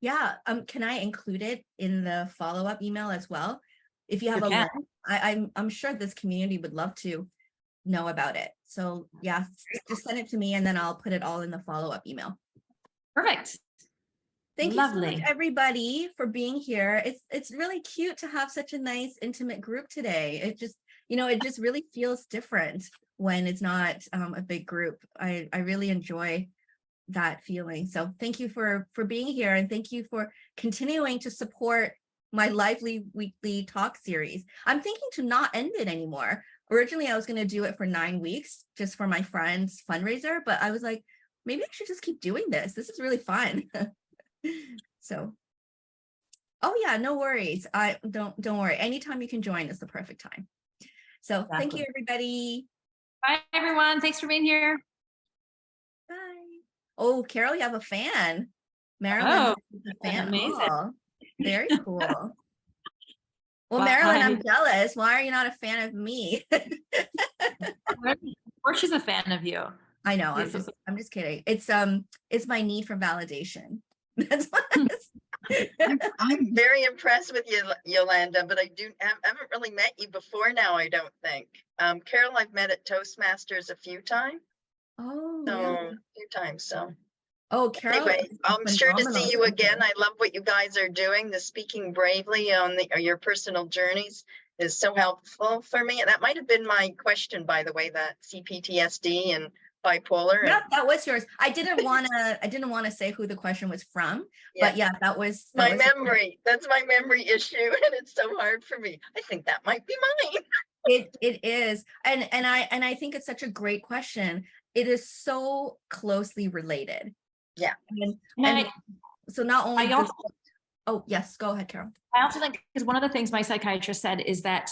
Yeah. Can I include it in the follow-up email as well? If you have a link, I'm sure this community would love to know about it. So yeah, just send it to me and then I'll put it all in the follow-up email. Perfect. Thank you so Lovely. much, everybody, for being here. It's really cute to have such a nice, intimate group today. It just, it just really feels different when it's not a big group. I really enjoy that feeling. So thank you for being here, and thank you for continuing to support my lively weekly talk series. I'm thinking to not end it anymore. Originally, I was going to do it for 9 weeks just for my friend's fundraiser, but I was like, maybe I should just keep doing this. This is really fun. So, oh yeah, no worries. I don't worry. Anytime you can join is the perfect time. So Thank you, everybody. Bye, everyone. Thanks for being here. Bye. Oh, Carol, you have a fan. Marilyn is a fan. Amazing. Oh, very cool. Well, Marilyn, I'm jealous. Why are you not a fan of me? Or she's a fan of you. I know. I'm just kidding. It's my need for validation. That's what I'm very impressed with you, Yolanda, but I haven't really met you before now, I don't think. Carol, I've met at Toastmasters a few times. Oh, so yeah. a few times. So oh, Carol, anyway, I'm sure to see you again. I love what you guys are doing. The speaking bravely on your personal journeys is so helpful for me. And that might have been my question, by the way, that CPTSD and bipolar. Yeah, that was yours. I didn't want to say who the question was from, but yeah, that was my memory. That's my memory issue, and it's so hard for me. I think that might be mine. It is, and I think it's such a great question. It is so closely related. Yeah, and so not only. Oh yes, go ahead, Carol. I also think, because one of the things my psychiatrist said is that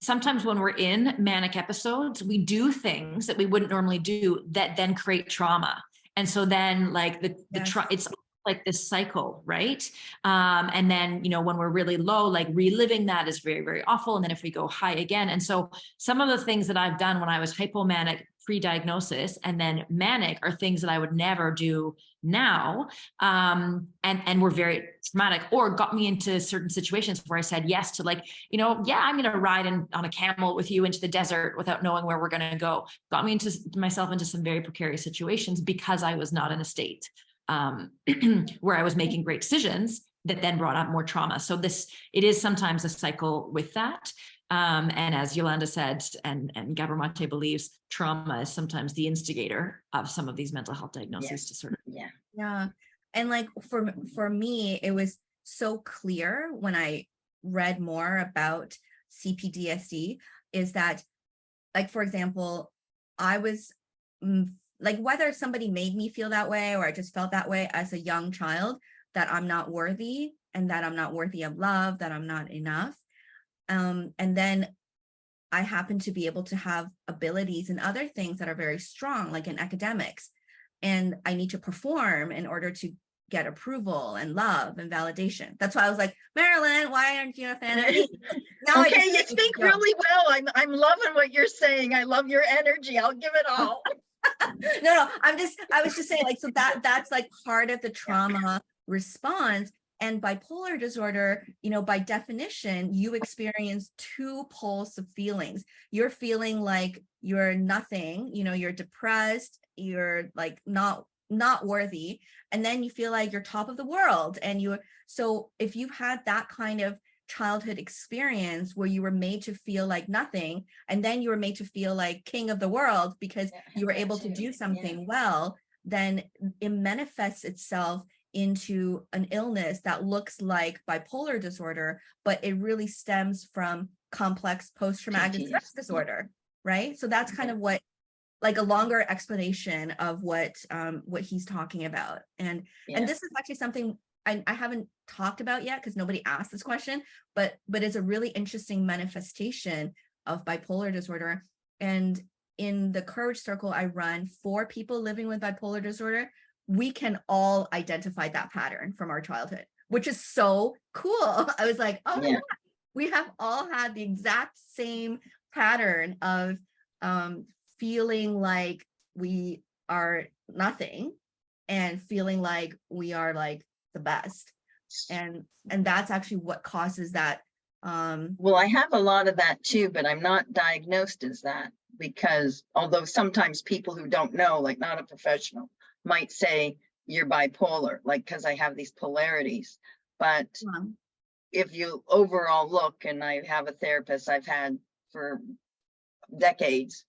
sometimes when we're in manic episodes, we do things that we wouldn't normally do that then create trauma. And so then like it's like this cycle, right? And then, when we're really low, like reliving that is very, very awful. And then if we go high again. And so some of the things that I've done when I was hypomanic pre-diagnosis and then manic are things that I would never do now. And were very traumatic, or got me into certain situations where I said yes to, like, yeah, I'm going to ride on a camel with you into the desert without knowing where we're going to go. Got me myself into some very precarious situations because I was not in a state where I was making great decisions that then brought up more trauma. So it is sometimes a cycle with that. And as Yolanda said, and Gabor-Mate believes, trauma is sometimes the instigator of some of these mental health diagnoses to sort of. Yeah. And like for me, it was so clear when I read more about CPTSD is that, like, for example, I was like, whether somebody made me feel that way or I just felt that way as a young child, that I'm not worthy and that I'm not worthy of love, that I'm not enough. And then I happen to be able to have abilities in other things that are very strong, like in academics. And I need to perform in order to get approval and love and validation. That's why I was like, Marilyn, why aren't you a fan of me? Okay, you speak really well. I'm loving what you're saying. I love your energy. I'll give it all. No, I was just saying, like, so that's like part of the trauma response. And bipolar disorder, by definition, you experience two poles of feelings. You're feeling like you're nothing, you're depressed, you're like not worthy. And then you feel like you're top of the world. So if you've had that kind of childhood experience where you were made to feel like nothing, and then you were made to feel like king of the world because you were able to do something well, then it manifests itself into an illness that looks like bipolar disorder, but it really stems from complex post-traumatic stress disorder, right? So that's kind of what, like, a longer explanation of what he's talking about. And this is actually something I haven't talked about yet because nobody asked this question, but it's a really interesting manifestation of bipolar disorder. And in the Courage Circle I run for people living with bipolar disorder, we can all identify that pattern from our childhood, which is so cool. I was like, oh my God, we have all had the exact same pattern of feeling like we are nothing and feeling like we are like the best. And that's actually what causes that. Well, I have a lot of that too, but I'm not diagnosed as that, because although sometimes people who don't know, like not a professional, might say you're bipolar, like because I have these polarities. But if you overall look, and I have a therapist I've had for decades,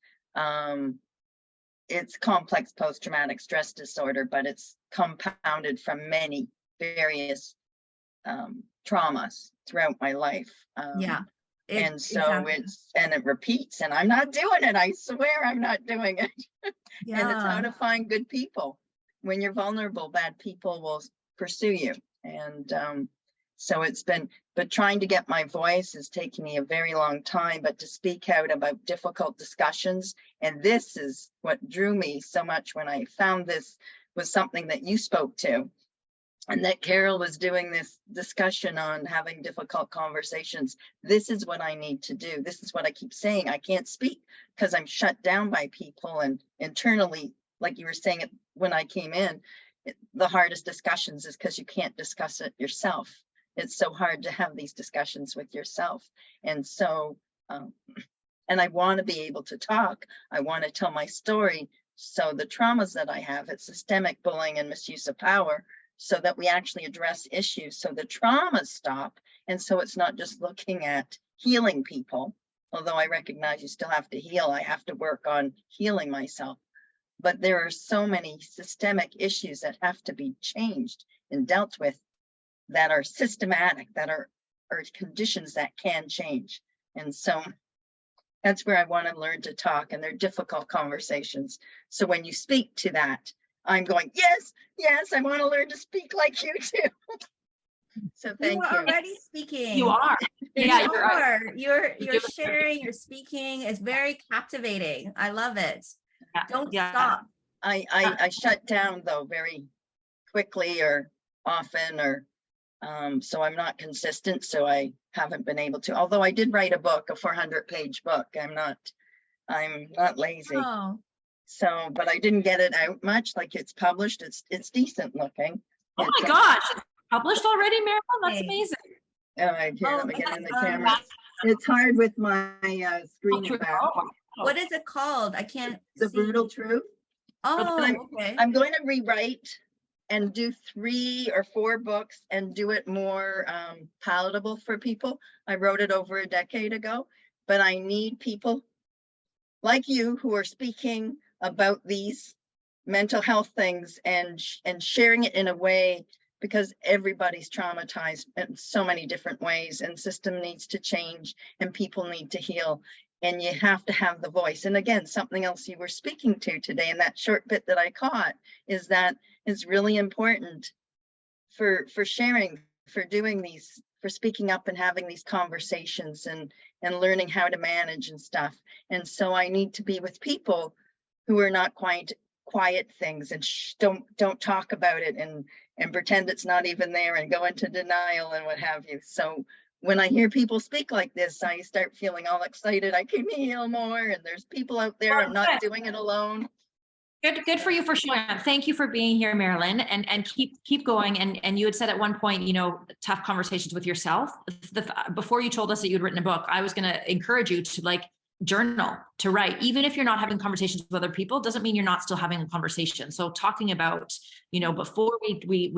it's complex post-traumatic stress disorder, but it's compounded from many various traumas throughout my life. And so it repeats, and I'm not doing it. I swear I'm not doing it. And it's how to find good people. When you're vulnerable, bad people will pursue you. And so it's been, but trying to get my voice is taking me a very long time, but to speak out about difficult discussions. And this is what drew me so much when I found this was something that you spoke to, and that Carol was doing this discussion on having difficult conversations. This is what I need to do. This is what I keep saying. I can't speak because I'm shut down by people, and internally, like you were saying it when I came in, the hardest discussions is because you can't discuss it yourself. It's so hard to have these discussions with yourself. And so, and I want to be able to talk. I want to tell my story. So the traumas that I have, it's systemic bullying and misuse of power, so that we actually address issues, so the traumas stop. And so it's not just looking at healing people, although I recognize you still have to heal. I have to work on healing myself. But there are so many systemic issues that have to be changed and dealt with, that are systematic, that are conditions that can change. And so that's where I want to learn to talk, and they're difficult conversations. So when you speak to that, I'm going, yes, yes, I want to learn to speak like you too. So thank you. You are already speaking. You are. Yeah, you are. You're sharing, you're speaking. It's very captivating. I love it. Yeah. Don't stop. I shut down though very quickly or often, or so I'm not consistent. So I haven't been able to, although I did write a book, a 400-page book. I'm not lazy. Oh. So, but I didn't get it out much. Like, it's published. It's decent looking. Oh my gosh, it's published already, Marilyn? That's amazing. Let me get in the camera. It's hard with my screen in back. What is it called? I can't The see. Brutal Truth. Oh, okay. I'm going to rewrite and do 3 or 4 books and do it more palatable for people. I wrote it over a decade ago, but I need people like you who are speaking about these mental health things and sharing it in a way, because everybody's traumatized in so many different ways, and system needs to change and people need to heal, and you have to have the voice. And again, something else you were speaking to today in that short bit that I caught is that it's really important for sharing, for doing these, for speaking up and having these conversations and learning how to manage and stuff. And so I need to be with people who are not quiet things and don't talk about it and pretend it's not even there and go into denial and what have you. So when I hear people speak like this, I start feeling all excited. I can heal more, and there's people out there. I'm not doing it alone. Good for you for showing up. Thank you for being here, Marilyn, and keep going. And you had said at one point, tough conversations with yourself. Before you told us that you'd written a book, I was going to encourage you to journal, to write. Even if you're not having conversations with other people, doesn't mean you're not still having a conversation. So talking about, before we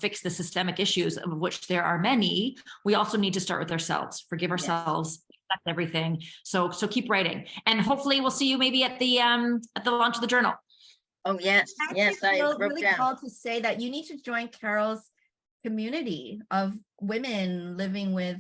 fix the systemic issues, of which there are many, we also need to start with ourselves, forgive ourselves. Yes. That's everything. So keep writing, and hopefully we'll see you maybe at the launch of the journal. Oh yes, yes. I wrote really down. called to say that you need to join Carol's community of women living with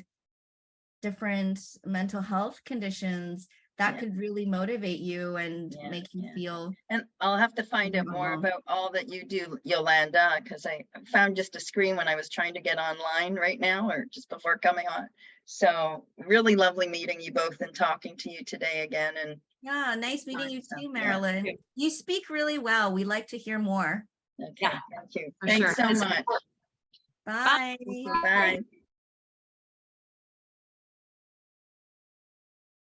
different mental health conditions. That could really motivate you and make you feel. And I'll have to find out more about all that you do, Yolanda, because I found just a screen when I was trying to get online right now, or just before coming on. So really lovely meeting you both and talking to you today again. And yeah, nice meeting you too, Marilyn. You speak really well. We like to hear more. Okay, Yeah, thank you. for Thanks sure. so It's- much. Bye. Bye.